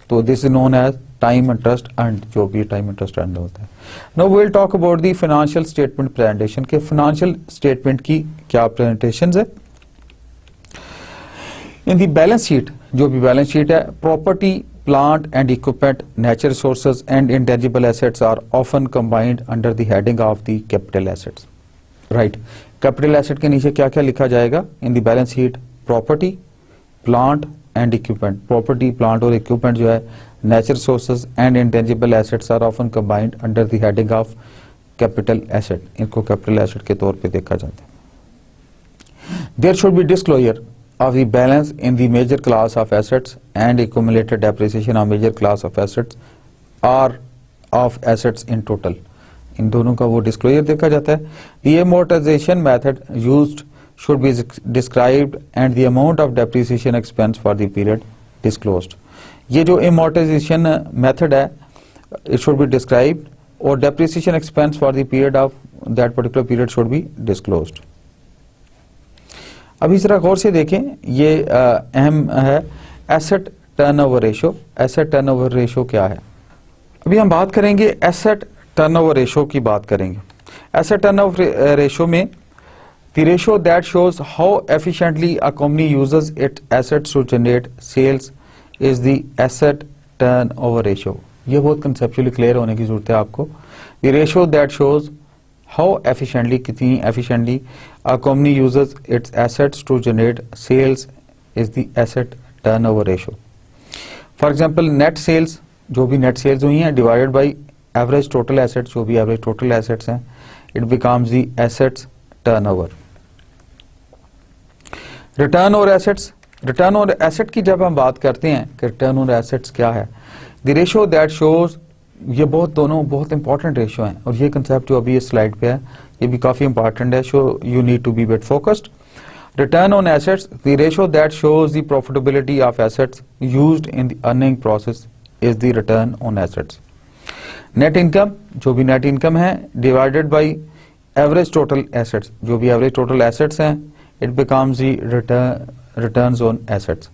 तो this is known as time interest earned, जो भी टाइम इंटरेस्ट अर्न्ड होता है. Now we will talk about the financial statement presentation, के फाइनेंशियल स्टेटमेंट की क्या प्रेजेंटेशन है. इन दी बैलेंस शीट, जो भी बैलेंस शीट है, property, plant and equipment, natural resources and intangible assets are often combined under the heading of the capital assets. Right, capital asset के नीचे क्या क्या लिखा जाएगा in the balance sheet, property, plant and equipment. Property, plant और equipment जो है, natural resources and intangible assets are often combined under the heading of capital asset. इनको कैपिटल एसेट के तौर पर देखा जाता है. There should be disclosure of the balance in the major class of assets and accumulated depreciation of major class of assets or of assets in total. इन दोनों का वो डिस्क्लोजर देखा जाता है. The amortization method used should be described and the amount of depreciation expense for the period disclosed. ये जो amortization method है, it should be described और depreciation expense for the period of that particular period should be disclosed. अभी जरा गौर से देखें, ये अहम है asset turnover ratio. Asset turnover ratio क्या है, अभी हम बात करेंगे एसेट टर्नओवर रेशो की बात करेंगे. एसेट टर्नओवर रेशो में the ratio that shows how efficiently a company uses its assets to generate sales is the asset turnover ratio. ये बहुत कंसेप्चुअली क्लियर होने की जरूरत है आपको. The ratio that shows how efficiently, कितनी efficiently a company uses its assets to generate sales is the asset turnover ratio. For example, net sales, जो भी net sales हुई हैं divided by average total assets, जो भी average total assets हैं, it becomes the assets turnover. Return on assets, return on asset की जब हम बात करते हैं कि return on assets क्या है, the ratio that shows, ये दोनों बहुत इंपॉर्टेंट रेशियो हैं और ये कंसेप्ट जो अभी इस स्लाइड पे है ये भी काफी इंपॉर्टेंट है. So you need to be bet focused. Return on assets, the ratio that shows the profitability of assets used in the earning process is the return on assets. Net income, जो भी net income है, divided by average total assets, जो भी average total assets हैं, it becomes the returns on assets.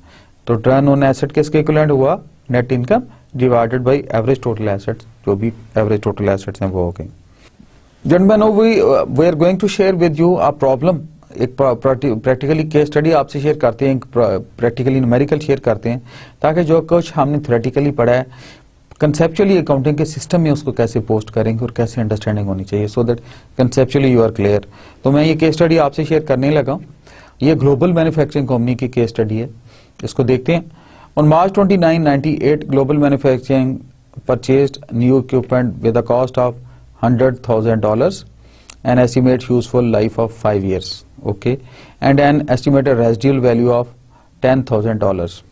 तो return on asset किसके equivalent हुआ, net income divided by average total assets, जो भी एवरेज टोटल एसेट्स हैं वो हो गए. Gentlemen, we are going to share with you a problem. एक प्रैक्टिकली केस स्टडी आपसे शेयर करते हैं, प्रैक्टिकली न्यूमेरिकल शेयर करते हैं, ताकि जो कुछ हमने थ्योरेटिकली पढ़ा है कंसेप्चुअली अकाउंटिंग के सिस्टम में उसको कैसे पोस्ट करेंगे और कैसे अंडरस्टैंडिंग होनी चाहिए, so that conceptually you are clear. तो मैं ये केस स्टडी आपसे शेयर करने लगा हूँ. ये ग्लोबल मैन्युफैक्चरिंग कंपनी की केस स्टडी है इसको देखते हैं। On March 29, 98 global manufacturing purchased new equipment with the cost of $100,000 an estimated useful life of 5 years, okay, and an estimated residual value of $10,000.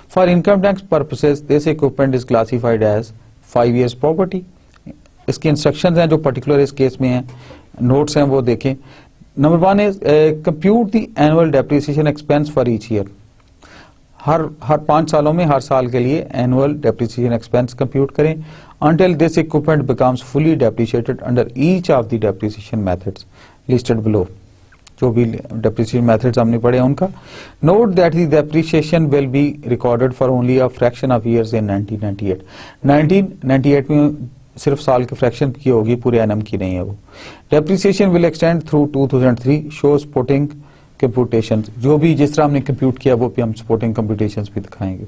For income tax purposes, this equipment is classified as 5 years property. इसकी instructions हैं जो particular इस case में हैं, notes हैं वो देखें। Number 1 is compute the annual depreciation expense for each year. हर 5 सालों में हर साल के लिए एनुअल डेप्रिसिएशन एक्सपेंस कंप्यूट करें until this equipment becomes fully depreciated under each of the depreciation methods listed below. जो भी depreciation methods हमने पढ़े हैं उनका। Note that the depreciation will be recorded for only a fraction of years in 1998. 1998 में सिर्फ साल के फ्रैक्शन की होगी, पूरे एनएम की नहीं है वो। Depreciation will extend through 2003 shows supporting computations। जो भी जिस तरह हमने कंप्यूट किया वो भी हम supporting computations भी दिखाएंगे।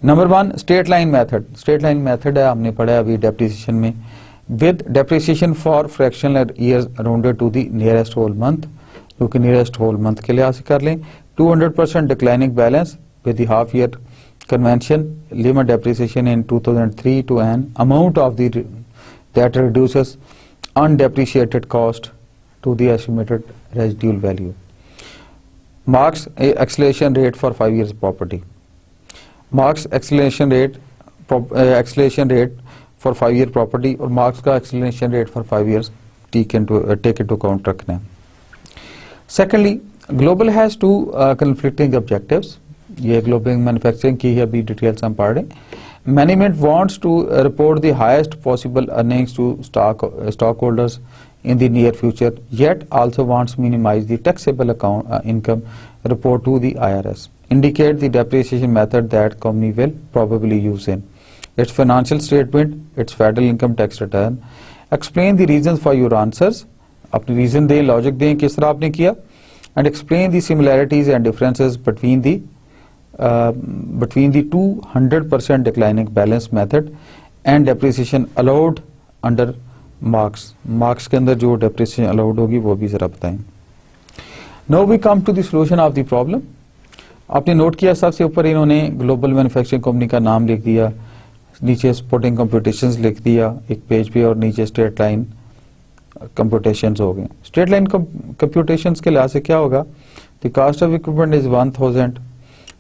Number 1 straight line method. Straight line method है, हमने पढ़ा अभी डेप्रिसिएशन में। With depreciation for fractional years rounded to the nearest whole month, जो कि नियरेस्ट होल मंथ के लिहाज से कर लें। 200% declining balance with the half year convention limit depreciation in 2003 to an amount of the that reduces undepreciated cost to the estimated residual value. MACRS acceleration rate for 5 years property. MACRS acceleration rate for 5 year property और MACRS का acceleration rate for 5 years take into account रखना है। Secondly, global has 2 conflicting objectives। ये global manufacturing की है, अभी details हम पढ़ रहे हैं। Management wants to report the highest possible earnings to stock holders in the near future, yet also wants minimize the taxable income report to the IRS. Indicate the depreciation method that company will probably use in its financial statement, its federal income tax return. Explain the reasons for your answers. अपनी reason दें, logic दें किस तरह आपने किया, and explain the similarities and differences between the 200% declining balance method and depreciation allowed under marks के अंदर जो डेप्रिसिएशन अलाउड होगी वो भी जरा बताएं। Now we come to the solution of the problem. आपने नोट किया सबसे ऊपर इन्होंने ग्लोबल मैन्युफैक्चरिंग कंपनी का नाम लिख दिया, नीचे सपोर्टिंग कंप्यूटेशंस लिख दिया एक पेज पे, और नीचे स्ट्रेट लाइन कंप्यूटेशंस हो गए। स्ट्रेट लाइन कंप्यूटेशंस के लिहाज से क्या होगा, the cost of equipment is 1000,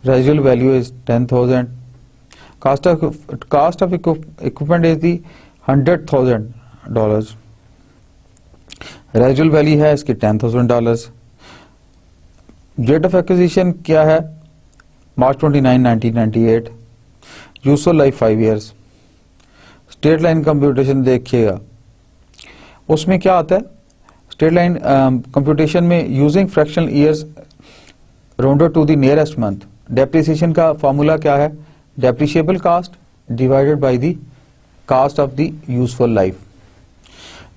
residual value is 10000, cost of equipment is the $100,000, residual value है इसकी $10,000। डेट ऑफ एक्विजिशन क्या है, March 29, 1998, useful life 5 years। Straight line computation देखिएगा, उसमें क्या आता है, स्ट्रेट लाइन कंप्यूटेशन में using fractional years rounded to the nearest month. Depreciation का फॉर्मूला क्या है, depreciable cost divided by the cost of the useful life.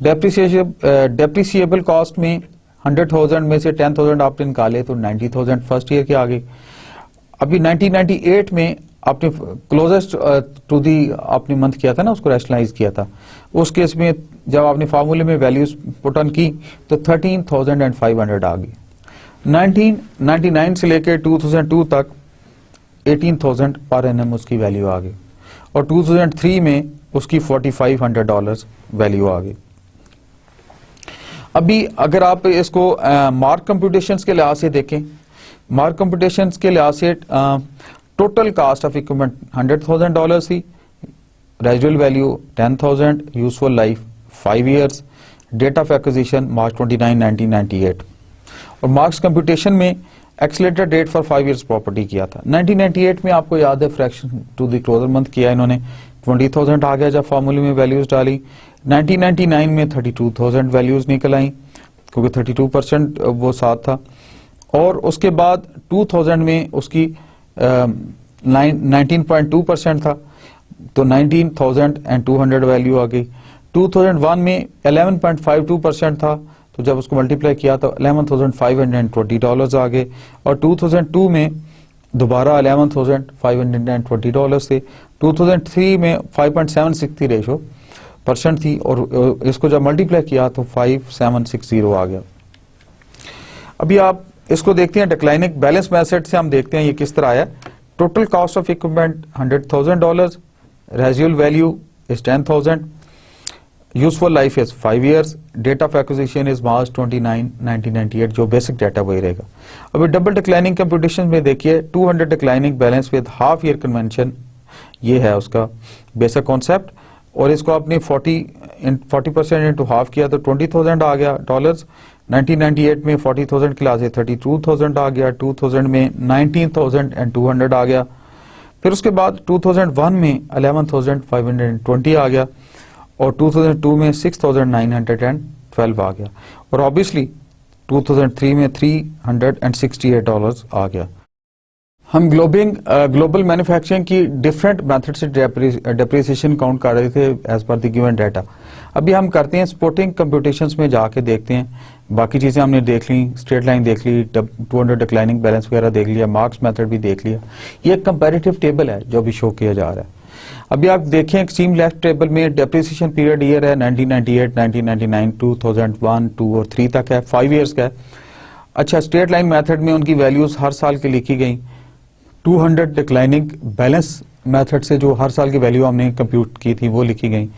Depreciable cost में 100,000 में से 10,000 आपने निकाले तो 90,000 फर्स्ट ईयर के आगे। अभी 1998 में आपने क्लोजेस्ट टू दी आपने मंथ किया था ना, उसको रैशनलाइज किया था। उस केस में जब आपने फार्मूले में वैल्यूज पुट ऑन की तो 13,500 आ गई। 1999 से लेकर 2002 तक 18,000 पर एनएम उसकी वैल्यू आ गई, और 2003 में उसकी $4,500 वैल्यू आ गई। अभी अगर आप इसको मार्क कंप्यूटेशंस के लिहाज से देखें, मार्क कंप्यूटेशंस के लिहाज से टोटल कॉस्ट ऑफ इक्विपमेंट $100,000 थी, residual value 10,000, useful life 5 years, date of acquisition March 29, 1998, और मार्क्स कंप्यूटेशन में accelerated rate for 5 years property किया था। 1998 में आपको याद है fraction to the closure month किया इन्होंने, 20,000 आ गया जब फॉर्मूले में वैल्यूज डाली। 1999 में 32,000 वैल्यूज निकल आई क्योंकि 32% वो साथ था, और उसके बाद 2000 में उसकी 19.2% था तो 19,200 वैल्यू आ गई। 2001 में 11.52% था तो जब उसको मल्टीप्लाई किया तो $11,520 आ गए, और 2002 में दोबारा $11,520 थे। 2003 में 5.76 थी रेशो परसेंट थी, और इसको जब मल्टीप्लाई किया तो 5760 आ गया। अभी आप इसको देखते हैं डिक्लाइनिंग बैलेंस मेथड से, हम देखते हैं ये किस तरह आया। Total cost of equipment $100,000, residual value is 10,000, useful life is 5 years, date of acquisition is March 29, 1998, जो बेसिक डाटा वही रहेगा। अभी डबल डिक्लाइनिंग कंप्यूटेशन में देखिए 200 declining balance with half year convention, ये है उसका बेसिक कॉन्सेप्ट, और इसको आपने 40% इंटू हाफ किया तो 20,000 आ गया डॉलर्स। 1998 में 40,000 की लाजे 32,000 आ गया, 2000 में 19,200 आ गया, फिर उसके बाद 2001 में 11,520 आ गया, और 2002 में 6,912 आ गया, और ऑब्वियसली 2003 में $368 आ गया। हम ग्लोबल मैन्युफैक्चरिंग की डिफरेंट मेथड से डेप्रिसिएशन काउंट कर रहे थे as per the given data. अभी हम करते हैं सपोर्टिंग कंप्यूटेशंस में जाके देखते हैं, बाकी चीजें हमने देख ली, स्ट्रेट लाइन देख ली, 200 डिक्लाइनिंग बैलेंस वगैरह देख लिया, मार्क्स मेथड भी देख लिया। ये एक कंपैरेटिव टेबल है जो अभी शो किया जा रहा है। अभी आप देखें एक्सट्रीम लेफ्ट टेबल में डेप्रिसिएशन पीरियड ईयर है 1998, 1999, 2001, 2 और 3 तक है, 5 years का है। अच्छा, स्ट्रेट लाइन मेथड में उनकी वैल्यूज हर साल की लिखी गई। 200 डिक्लाइनिंग बैलेंस मेथड से जो हर साल की वैल्यू हमने कंप्यूट की थी वो लिखी गई,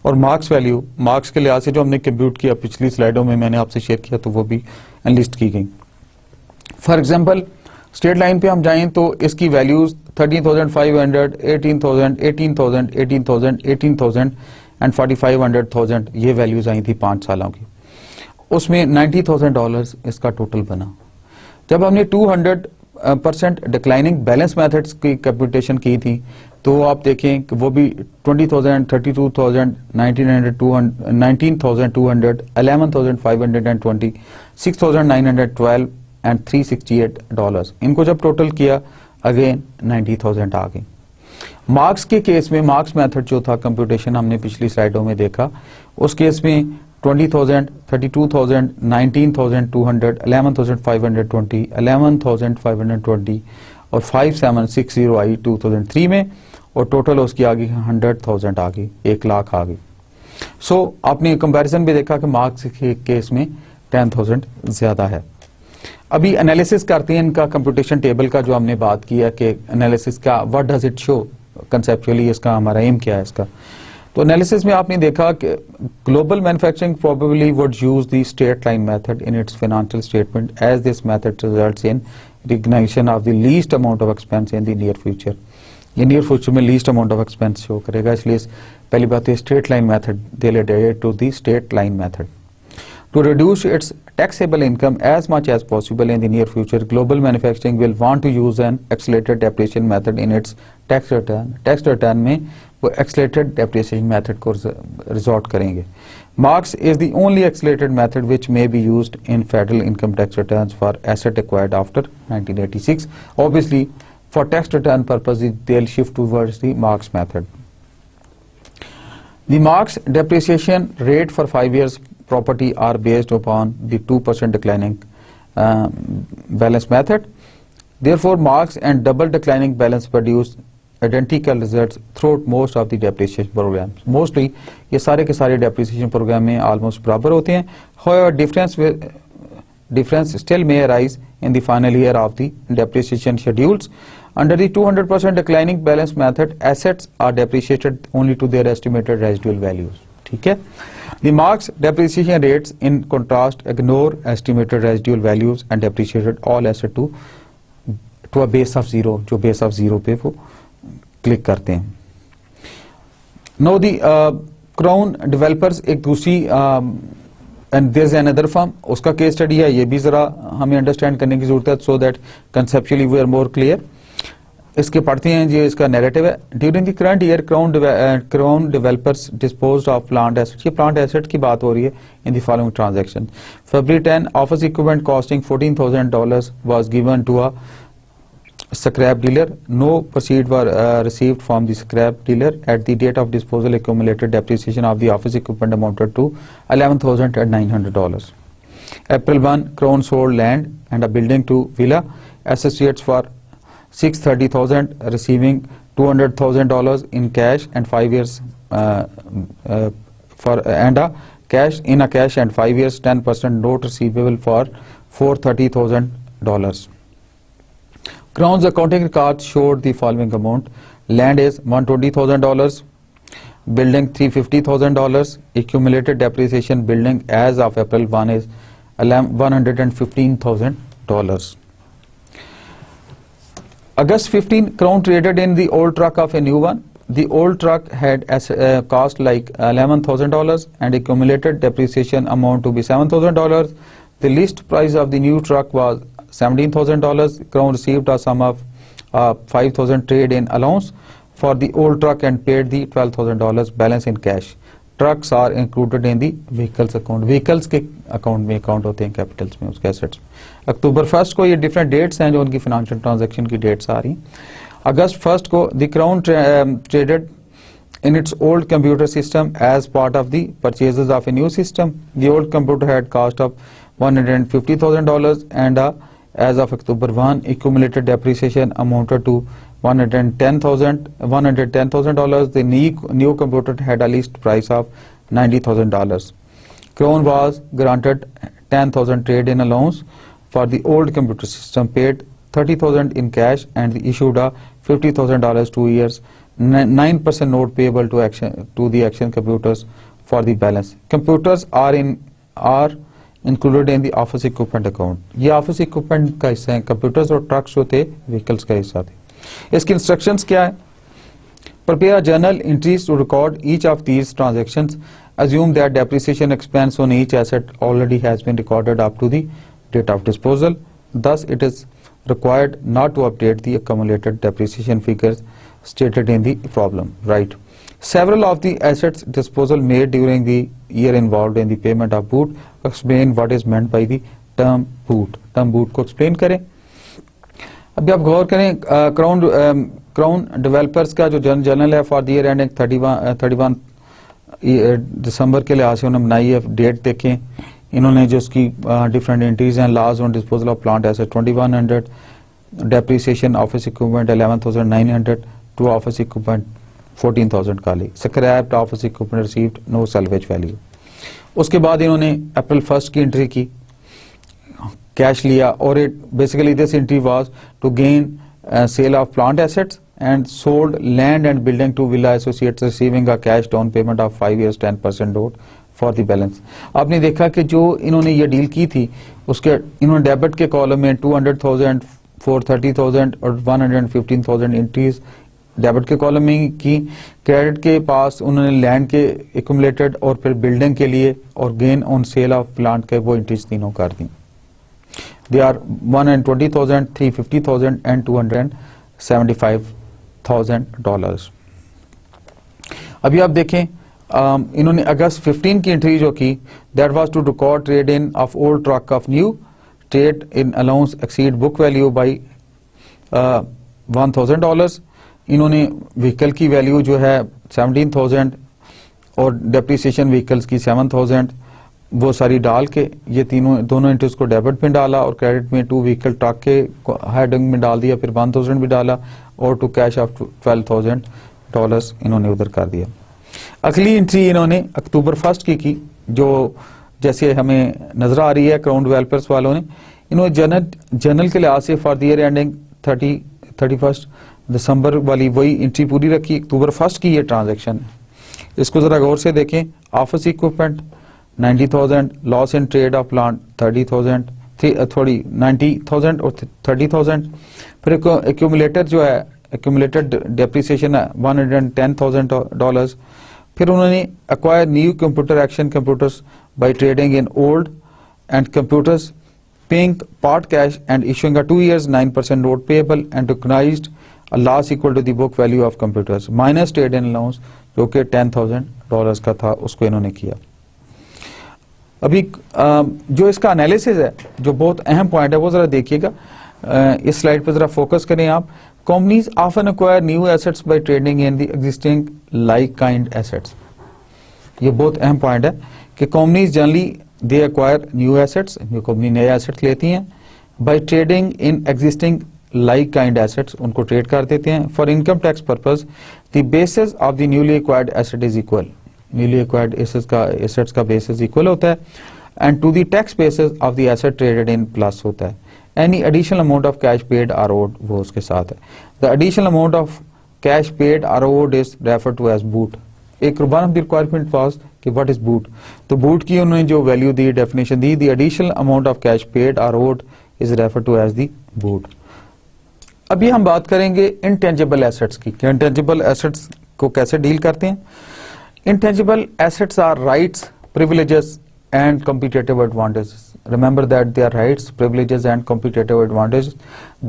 और मार्क्स वैल्यू मार्क्स के लिहाज से जो हमने कंप्यूट किया पिछली स्लाइडों में मैंने आपसे शेयर किया तो वो भी एनलिस्ट की गई। फॉर एग्जांपल स्ट्रेट लाइन पे हम जाएं तो इसकी वैल्यूज 13,500, 18,000, 18,000, 18,000, 18,000 एंड 4,500,000 ये वैल्यूज आई थी 5 सालों की। उसमें $90,000 इसका टोटल बना। जब हमने 200% डिक्लाइनिंग बैलेंस मेथड्स की कंप्यूटेशन की थी तो आप देखें कि वो भी 20,000, 32,000, 19,200, 11,520, 6,912 एंड $368। इनको जब टोटल किया अगेन 90,000 आ गई। मार्क्स के केस में मार्क्स मेथड जो था कंप्यूटेशन हमने पिछली स्लाइडों में देखा, उस केस में 20,000, 32,000, 19,200, 11,520, 11,520 और 5,760 आई 2003 में, और टोटल उसकी आ गई 100,000 आ गई, 1 लाख आ गई। सो आपने कंपैरिजन भी देखा कि मार्क्स के केस में 10,000 ज्यादा है। अभी एनालिसिस करते हैं इनका कंप्यूटेशन टेबल का, जो हमने बात की है कि एनालिसिस का what does it show conceptually, इसका हमारा एम क्या है इसका। तो एनालिसिस में आपने देखा कि global manufacturing probably would use the straight line method in its financial statement as this method results in recognition of the least amount of expense in the near future. ये near future में least amount of expense show करेगा, इसलिए पहली बात है straight line method they related to the straight line method. To reduce its taxable income as much as possible in the near future, global manufacturing will want to use an accelerated depreciation method in its tax return. Tax return में वो accelerated depreciation method को resort करेंगे. Marks is the only accelerated method which may be used in federal income tax returns for asset acquired after 1986. Obviously, for tax return purposes, they'll shift towards the Marks method. The Marks depreciation rate for 5 years property are based upon the 2% declining balance method. Therefore, Marks and double declining balance produce identical results throughout most of the depreciation programs. Mostly, ये सारे के सारे depreciation program में almost बराबर होते हैं. However, difference still may arise in the final year of the depreciation schedules. Under the 200% declining balance method, assets are depreciated only to their estimated residual values. ठीक है? The Marks depreciation rates, in contrast, ignore estimated residual values and depreciated all assets to a base of 0, जो base of 0 पे वो click करते हैं। Now the Crown developers एक दूसरी and there's another firm, उसका केस स्टडी है, ये भी जरा हमें अंडरस्टैंड करने की जरूरत है so that conceptually we are more clear. इसके पढ़ते हैं जी, इसका नैरेटिव है। During the current year Crown Developers disposed of plant asset, ये प्लांट एसेट की बात हो रही है in the following transaction. February 10 office equipment costing $14,000 was given to a scrap dealer. No proceeds were received from the scrap dealer. At the date of disposal, accumulated depreciation of the office equipment amounted to $11,900. April 1, Crown sold land and a building to Villa Associates for $630,000, receiving $200,000 in cash and 5 years and a cash and 5 years 10% note receivable for $430,000 Crown's accounting records showed the following amount. Land is $120,000, building $350,000, accumulated depreciation building as of April 1 is $115,000. August 15, Crown traded in the old truck of a new one. The old truck had cost like $11,000 and accumulated depreciation amount to be $7,000. The list price of the new truck was $17,000. Crown received a sum of $5,000 trade-in allowance for the old truck and paid the $12,000 balance in cash. Trucks are included in the vehicles account. Vehicles के account में account होते हैं capitals में, उसके assets में. अक्टूबर 1 को ये different dates हैं जो उनकी financial transaction की dates आ रही हैं. August 1 को the Crown traded in its old computer system as part of the purchases of a new system. The old computer had cost of $150,000 and as of October 1, accumulated depreciation amounted to $110,000. The new computer had a list price of $90,000. Crown was granted $10,000 trade-in allowance for the old computer system, paid $30,000 in cash, and issued a $50,000 2 years 9% note payable to the Action Computers for the balance. Computers are included in the office equipment account. ये office equipment का हिस्सा है. Computers और trucks जो थे vehicles का हिस्सा थे. इसकी instructions क्या है? Prepare journal entries to record each of these transactions. Assume that depreciation expense on each asset already has been recorded up to the date of disposal. Thus, it is required not to update the accumulated depreciation figures stated in the problem. Right. Several of the assets disposal made during the year involved in the payment of boot. Explain what is meant by the term boot. Term boot को explain करें. अभी आप गौर करें, crown developers का जो journal है for the year ending 31 दिसंबर के लिहाज से उन्होंने बनाई है. डेट देखें, इन्होंने जो उसकी डिफरेंट एंट्रीज हैं. Loss on disposal of plant asset 2100, depreciation office equipment 11,900, to office equipment 14,000 खाली. Scrapped office equipment received no salvage value. उसके बाद इन्होंने अप्रैल 1 की एंट्री की, कैश लिया, और it basically this entry was to gain sale of plant assets and sold land and building to Villa Associates receiving a cash down payment of 5 years 10% note for the balance. आपने देखा कि जो इन्होंने ये deal की थी उसके इन्होंने डेबिट के कॉलम में 200,000, 430,000 और 115,000 एंट्रीज डेबिट के कॉलम में की. क्रेडिट के पास उन्होंने लैंड के एक्यूमुलेटेड और फिर बिल्डिंग के लिए और gain on sale of plant के वो एंट्रीज तीनों कर दी. They are 120,000, 350,000 and $275,000. अभी आप देखें, इन्होंने अगस्त 15 की एंट्री जो की, that was to record trade in of old truck of new. Trade in allowance exceed book value by $1,000. इन्होंने व्हीकल की वैल्यू जो है 17,000 और डेप्रिसिएशन व्हीकल्स की 7,000 वो सारी डाल के ये दोनों इंटरेस्ट को डेबिट में डाला और क्रेडिट में 2 व्हीकल ट्रक के हेडिंग में डाल दिया, फिर 1,000 भी डाला और टू कैश ऑफ $12,000 इन्होंने उधर कर दिया. अगली एंट्री इन्होंने अक्टूबर 1 की जो जैसे हमें नजर आ रही है क्राउन डेवलपर्स वालों ने. इन्होंने जनरल के लिहाज से फॉर द ईयर एंडिंग 31 दिसंबर वाली वही एंट्री पूरी रखी. अक्टूबर 1 की ये ट्रांजैक्शन, इसको जरा गौर से देखें. Office equipment 90,000, loss in trade off plant 30,000, 90,000 और 30,000. फिर एक्यूमुलेटर जो है एक्यूमुलेटेड डेप्रिसिएशन है $110,000. फिर उन्होंने acquire new computer Action Computers by trading in old and computers, paying part cash and issuing a 2 years 9% note payable, and recognized a loss equal to the book value of computers minus trade-in allowance जो कि $10,000 का था, उसको इन्होंने किया. अभी जो इसका एनालिसिस है, जो बहुत अहम पॉइंट है वो जरा देखिएगा. इस स्लाइड पर जरा फोकस करें आप. Companies often acquire new assets by trading in the existing like-kind assets. ये बहुत अहम पॉइंट है कि companies generally they acquire new assets. जो कंपनी नए assets लेती हैं by trading in existing like-kind assets, उनको ट्रेड कर देते हैं. For income tax purpose, the basis of the newly acquired asset is equal. Newly acquired assets का basis equal होता है and to the tax basis of the asset traded in plus होता है. Any additional amount of cash paid or owed वो उसके साथ है। The additional amount of cash paid or owed is refer to as boot. एक one of the requirement was कि what is boot, तो boot की उन्होंने जो वैल्यू दी, डेफिनेशन दी, the additional amount of cash paid or owed is refer to as the boot. अभी हम बात करेंगे इनटेंजिबल एसेट्स की, इनटेंजिबल एसेट्स को कैसे डील करते हैं। Intangible assets are rights, privileges and competitive advantages. Remember that they are rights, privileges and competitive advantages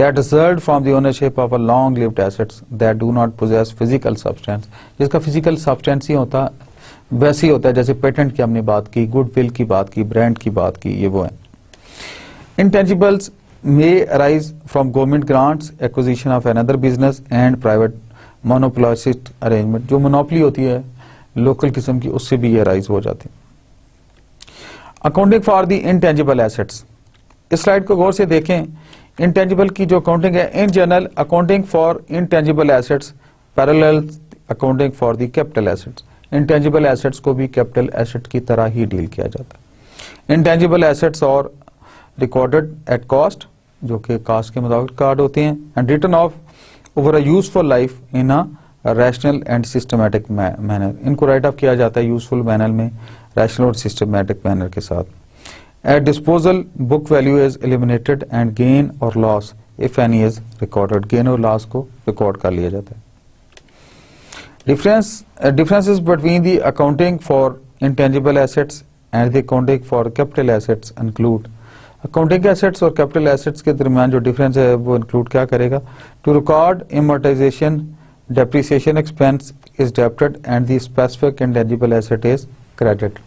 that result from the ownership of a long-lived assets that do not possess physical substance. जिसका physical substance ही होता वैसे ही होता है, जैसे patent की हमने बात की, गुडविल की बात की, ब्रांड की बात की, ये वो है। Intangibles may arise from government grants, acquisition of another business and private monopolistic arrangement. जो मोनोपोली होती है लोकल किस्म की, उससे भी ये अराइज हो जाती है। Accounting for the intangible assets, इस स्लाइड को गौर से देखें। इनटेंजिबल की जो अकाउंटिंग है, in general accounting for intangible assets parallel accounting for the capital assets. Intangible assets को भी कैपिटल एसेट की तरह ही डील किया जाता है। इनटेंजिबल एसेट्स और रिकॉर्डेड एट कॉस्ट, जो कि कॉस्ट के मुताबिक कार्ड होते हैं, and return of over a useful life in a rational and systematic manner. इनको राइट ऑफ किया जाता है यूजफुल मैनर में, रैशनल और सिस्टमैटिक मैनर के साथ। At disposal book value is eliminated and gain और loss if any is recorded. Gain और लॉस को रिकॉर्ड कर लिया जाता है। Differences between the accounting for intangible assets and the accounting for capital assets include. Accounting assets और capital assets के दरमियान जो डिफरेंस है वो इंक्लूड क्या करेगा? To record amortization depreciation expense is debited and the specific intangible asset is credited।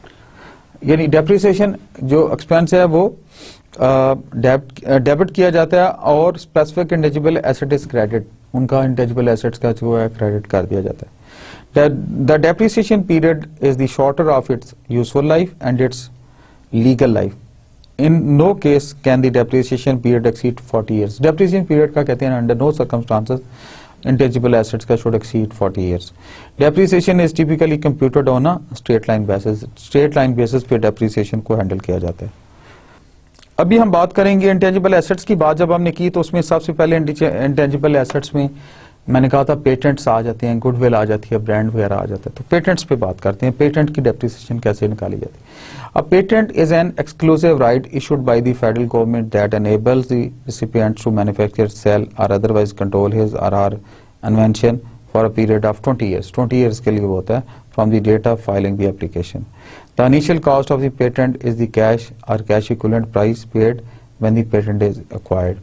यानी depreciation जो expense है वो डेबिट किया जाता है और specific intangible asset is credited, उनका intangible assets का जो है क्रेडिट कर दिया जाता है। The depreciation period is the shorter of its useful life and its legal life. In no case can the depreciation period exceed 40 years। depreciation period का कहते हैं under no circumstances intangible assets का should exceed 40 years। Depreciation is typically computed on a straight line basis। straight line basis पे depreciation को handle किया जाता है। अभी हम बात करेंगे intangible assets की। बात जब हमने की तो उसमें सबसे पहले intangible assets में मैंने कहा था पेटेंट्स आ जाते हैं, गुडविल आ जाती है, ब्रांड वगैरह आ जाता है। तो पेटेंट्स पे बात करते हैं, पेटेंट की डेप्रिसिएशन कैसे निकाली जाती है। A patent is an exclusive right issued by the federal government that enables the recipient to manufacture, sell और अदरवाइज कंट्रोल हिज और her invention for a period of 20 years। 20 years के लिए वो होता है from the date of filing the application. The initial cost of the patent is the cash और cash equivalent price paid when the patent is acquired.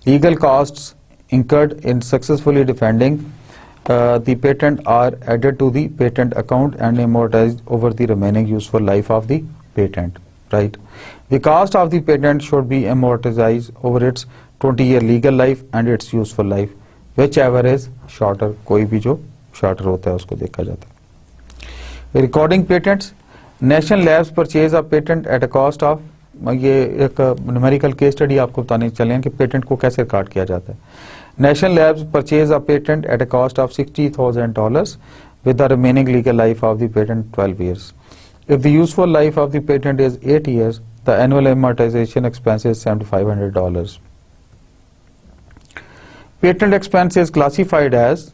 Legal costs incurred in successfully defending the patent are added to the patent account and amortized over the remaining useful life of the patent, right? The cost of the patent should be amortized over its 20-year legal life and its useful life, whichever is shorter। कोई भी जो shorter होता है उसको देखा जाता है। Recording patents, National Labs purchase a patent at a cost of, ये एक न्यूमेरिकल केस स्टडी आपको बताने चले कि पेटेंट को कैसे रिकॉर्ड किया जाता है। National Labs purchase a patent at a cost of $60,000 with the remaining legal life of the patent 12 years. If the useful life of the patent is 8 years, the annual amortization expense is $7,500. Patent expense is classified as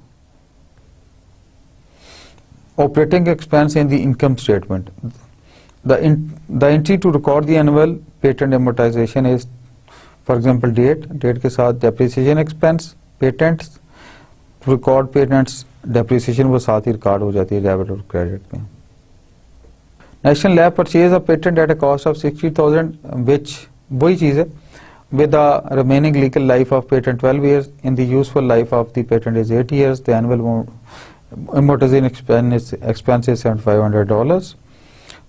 operating expense in the income statement. The entry to record the annual patent amortization is, for example, date के साथ depreciation expense, patents, record patents, depreciation वो साथ ही record हो जाती है debit और credit में। National Lab purchase a patent at a cost of 60,000, which वही चीज़ है, with the remaining legal life of patent 12 years, in the useful life of the patent is 8 years, the annual amortization expense is $7,500.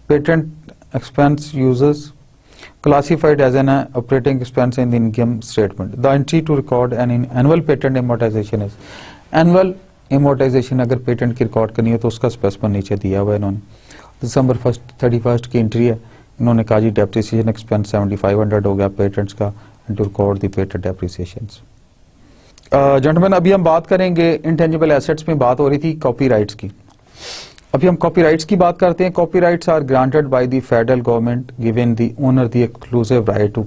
Patent expense uses classified as an operating expense in the income statement. The entry to record an annual patent amortization is, annual amortization अगर patent की record करनी है तो उसका specification नीचे दिया हुआ है इन्होंने। दिसंबर 31 की एंट्री है, इन्होंने कहा जी डेप्रिसिएशन एक्सपेंस 7,500 हो गया पेटेंट्स का, and to record the patent depreciations. Gentleman, अभी हम बात करेंगे इंटेंजिबल एसेट्स में बात हो रही थी कॉपीराइट्स की। अभी हम कॉपीराइट्स की बात करते हैं। Copyrights are granted by the federal government giving the owner the exclusive right to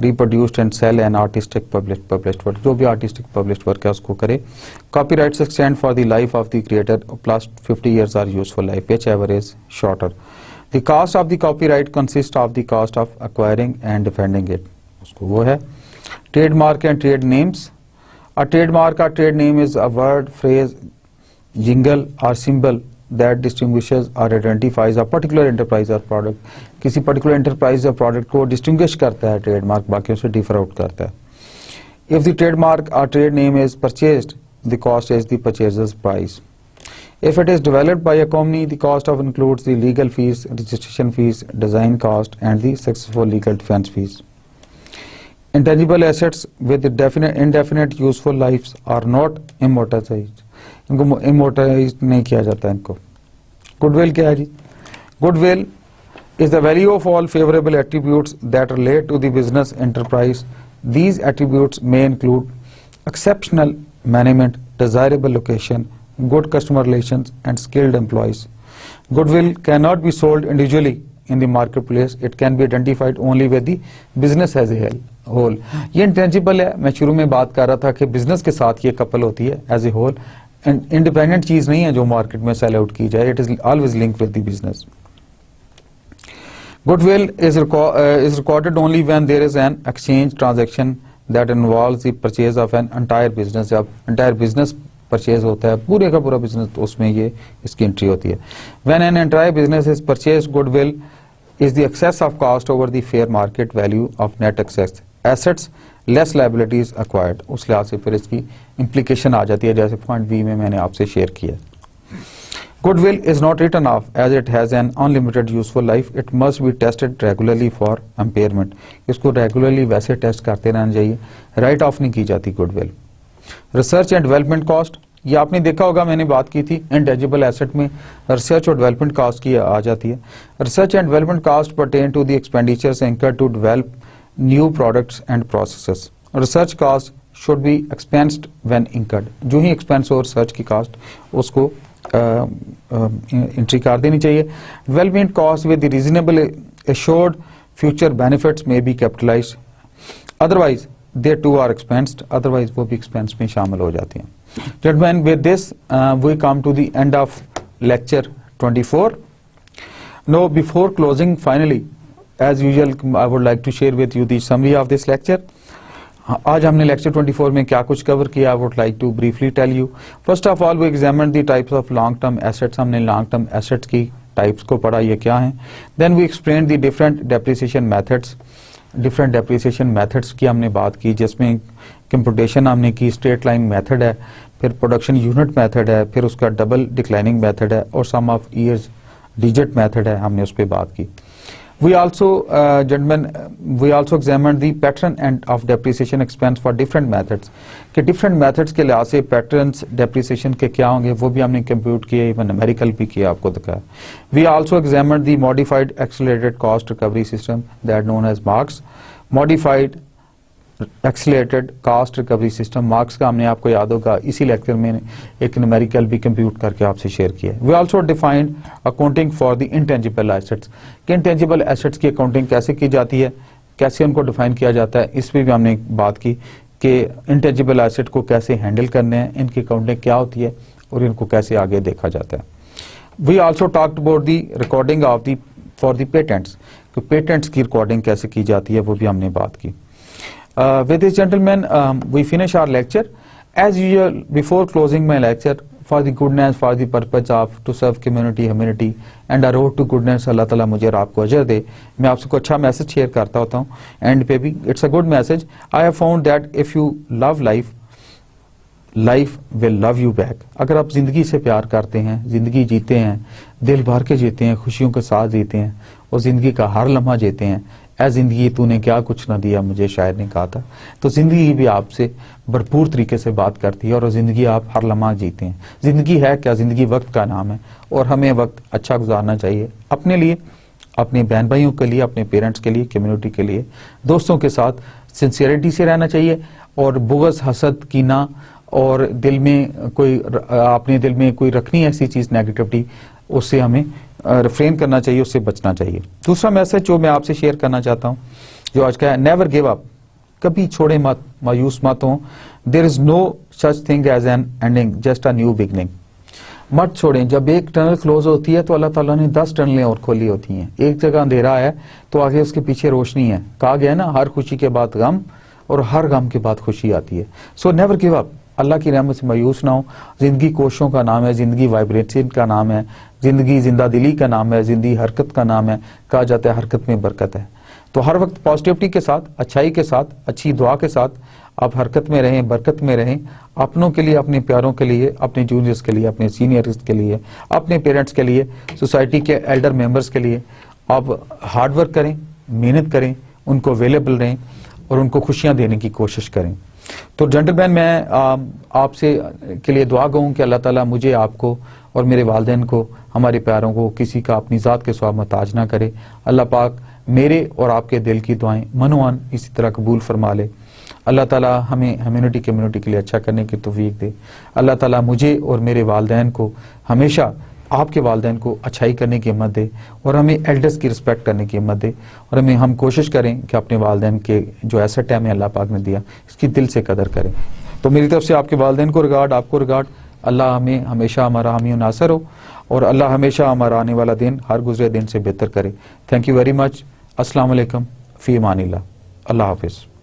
reproduced and sell an artistic published work, जो भी आर्टिस्टिक पब्लिश्ड वर्क है उसको करे। Copyrights extend for the life of the creator plus 50 years or useful life whichever is shorter. The cost of the copyright consist of the cost of acquiring and defending it, उसको वो है। Trademark and trade names, a trademark or trade name is a word, phrase, jingle or symbol that distinguishes or identifies a particular enterprise or product। किसी particular enterprise या product को distinguish करता है trademark, बाकियों से differ out करता है। If the trademark or trade name is purchased, the cost is the purchaser's price। If it is developed by a company, the cost of includes the legal fees, registration fees, design cost and the successful legal defense fees। Intangible assets with definite indefinite useful lives are not immortalized, इनको immortalized नहीं किया जाता इनको। Goodwill क्या है जी? Goodwill is the value of all favorable attributes that relate to the business enterprise। These attributes may include exceptional management, desirable location, good customer relations and skilled employees। Goodwill cannot be sold individually in the marketplace, it can be identified only with the business as a whole। ये intangible है, मैं शुरू में बात कर रहा था कि बिजनेस के साथ ये कपल होती है एज ए होल, इंडिपेंडेंट चीज नहीं है जो मार्केट में सेल आउट की जाए, it is always linked with the business. Goodwill is recorded only when there is an exchange transaction that involves the purchase of an entire business. जब entire business purchase होता है, पूरे का पूरा business, तो उसमें ये इसकी एंट्री होती है। When an entire business is purchase, goodwill is the excess of cost over the fair market value of net excess assets less liabilities acquired। उस लिहाज से फिर इसकी implication आ जाती है, जैसे पॉइंट बी में मैंने आपसे शेयर किया। Goodwill is not written off as it has an unlimited useful life, it must be tested regularly for impairment। इसको रेगुलरली वैसे टेस्ट करते रहना चाहिए, राइट ऑफ नहीं की जाती goodwill. Research and development cost, ये आपने देखा होगा, मैंने बात की थी इंटेंजिबल एसेट में रिसर्च और डेवलपमेंट कॉस्ट की आ जाती है। Research and development cost pertain to the expenditures incurred to develop new products and processes. Research cost should be expensed when incurred, जो ही एक्सपेंस हो रिसर्च की कॉस्ट उसको एंट्री कर देनी चाहिए। Development cost with reasonable assured future benefits may be capitalized, otherwise they too are expensed, otherwise वो भी एक्सपेंस में शामिल हो जाती हैं। Gentlemen, with this we come to the end of lecture 24. Now, before closing, finally, as usual, I would like to share with you the summary of this lecture. आज हमने lecture 24 में क्या कुछ cover किया, I would like to briefly tell you. First of all, we examined the types of long-term assets. हमने long-term assets की types को पढ़ा, ये क्या हैं। Then we explained the different depreciation methods. Different depreciation methods की हमने बात की, जिसमें कंप्यूटेशन हमने की, स्ट्रेट लाइन मेथड है, फिर प्रोडक्शन यूनिट मेथड है, फिर उसका डबल डिक्लाइनिंग मेथड है और sum of years digit method है, हमने उस पर बात की। We also gentleman we also examined the pattern and of depreciation expense for different methods, कि डिफरेंट मेथड्स के लिहाज से पैटर्न्स डेप्रिसिएशन के क्या होंगे वो भी हमने कंप्यूट किए, इवन न्यूमेरिकल भी किया, आपको दिखाया। We also examined the modified accelerated cost recovery system that known as MACRS. Modified accelerated cost recovery system, MACRS का हमने, आपको याद होगा, इसी लेक्चर में एक न्यूमेरिकल भी कंप्यूट करके आपसे शेयर किया। We also defined accounting for the intangible assets, कि इंटेंजिबल एसेट्स की अकाउंटिंग कैसे की जाती है, कैसे उनको डिफाइन किया जाता है, इस पर भी हमने बात की कि इंटेंजिबल एसेट को कैसे हैंडल करने हैं, इनकी अकाउंटिंग क्या होती है और इनको कैसे आगे देखा जाता है। We also talked about the recording of the for the patents, कि पेटेंट्स की रिकॉर्डिंग कैसे की जाती है, वो भी हमने बात की। With this, gentlemen, we finish our lecture. As usual, before closing my lecture, for the goodness, for the purpose of to serve community, humanity, and a road to goodness, अल्लाह ताला मुझे और आपको अजर दे, मैं आपसे को अच्छा मैसेज शेयर करता होता हूँ एंड पे भी। It's a good message. I have found that if you love life, life will love you back. अगर आप जिंदगी से प्यार करते हैं, जिंदगी जीते हैं, दिल भर के जीते हैं, खुशियों के साथ जीते हैं और जिंदगी का हर लम्हा जीते हैं, ऐ जिंदगी तूने क्या कुछ ना दिया, मुझे शायर ने कहा था, तो जिंदगी भी आपसे भरपूर तरीके से बात करती है और जिंदगी आप हर लम्हा जीते हैं। जिंदगी है क्या? जिंदगी वक्त का नाम है और हमें वक्त अच्छा गुजारना चाहिए, अपने लिए, अपने बहन भाइयों के लिए, अपने पेरेंट्स के लिए, कम्युनिटी के लिए, दोस्तों के साथ सिंसियरिटी से रहना चाहिए और बुग़्ज़, हसद, कीना और दिल में कोई, अपने दिल में कोई रखनी ऐसी चीज़ नेगेटिविटी, उससे हमें रिफ्रेन करना चाहिए, उससे बचना चाहिए। दूसरा मैसेज जो मैं आपसे शेयर करना चाहता हूँ, जो आज का है, नेवर गिव अप, कभी छोड़े मत, मायूस मत हो। There is no such thing as an ending, just a new beginning. मत छोड़ें, जब एक टनल क्लोज होती है तो अल्लाह ताला ने 10 टनलें और खोली होती हैं। एक जगह अंधेरा है तो आगे उसके पीछे रोशनी है। कहा गया ना, हर खुशी के बाद गम और हर गम के बाद खुशी आती है। सो नेवर गिव अप, अल्लाह की रहमत से मायूस ना हो। जिंदगी कोशिशों का नाम है, जिंदगी वाइब्रेशन का नाम है, जिंदगी जिंदा दिली का नाम है, जिंदगी हरकत का नाम है। कहा जाता है हरकत में बरकत है। तो हर वक्त पॉजिटिविटी के साथ, अच्छाई के साथ, अच्छी दुआ के साथ आप हरकत में रहें, बरकत में रहें, अपनों के लिए, अपने प्यारों के लिए, अपने जूनियर्स के लिए, अपने सीनियर्स के लिए, अपने पेरेंट्स के लिए, सोसाइटी के एल्डर मेंबर्स के लिए आप हार्ड वर्क करें, मेहनत करें, उनको अवेलेबल रहें और उनको खुशियां देने की कोशिश करें। तो जेंटलमैन, मैं आपसे के लिए दुआ गूँ कि अल्लाह ताला मुझे, आपको और मेरे वालिदैन को, हमारे प्यारों को किसी का अपनी ज़ात के सिवा मोहताज ना करे। अल्लाह पाक मेरे और आपके दिल की दुआएं मनोआन इसी तरह कबूल फरमा ले। अल्लाह ताला हमें कम्युनिटी के लिए अच्छा करने की तौफीक दे। अल्लाह ताला मुझे और मेरे वालिदैन को हमेशा आपके वालिदैन को अच्छाई करने की हिम्मत दे और हमें एल्डर्स की रिस्पेक्ट करने की हिम्मत दे और हम कोशिश करें कि अपने वालिदैन के जो एसेट है हमें अल्लाह पाक ने दिया, इसकी दिल से कदर करें। तो मेरी तरफ से आपके वालिदैन को रिगार्ड, आपको रिगार्ड। अल्लाह हमें हमेशा हमारा हामी और नासर हो और अल्लाह हमेशा हमारा आने वाला दिन हर गुजरे दिन से बेहतर करे। Thank you very much. अस्सलाम वालेकुम, फी अमानिल्लाह। अल्लाह हाफिज़।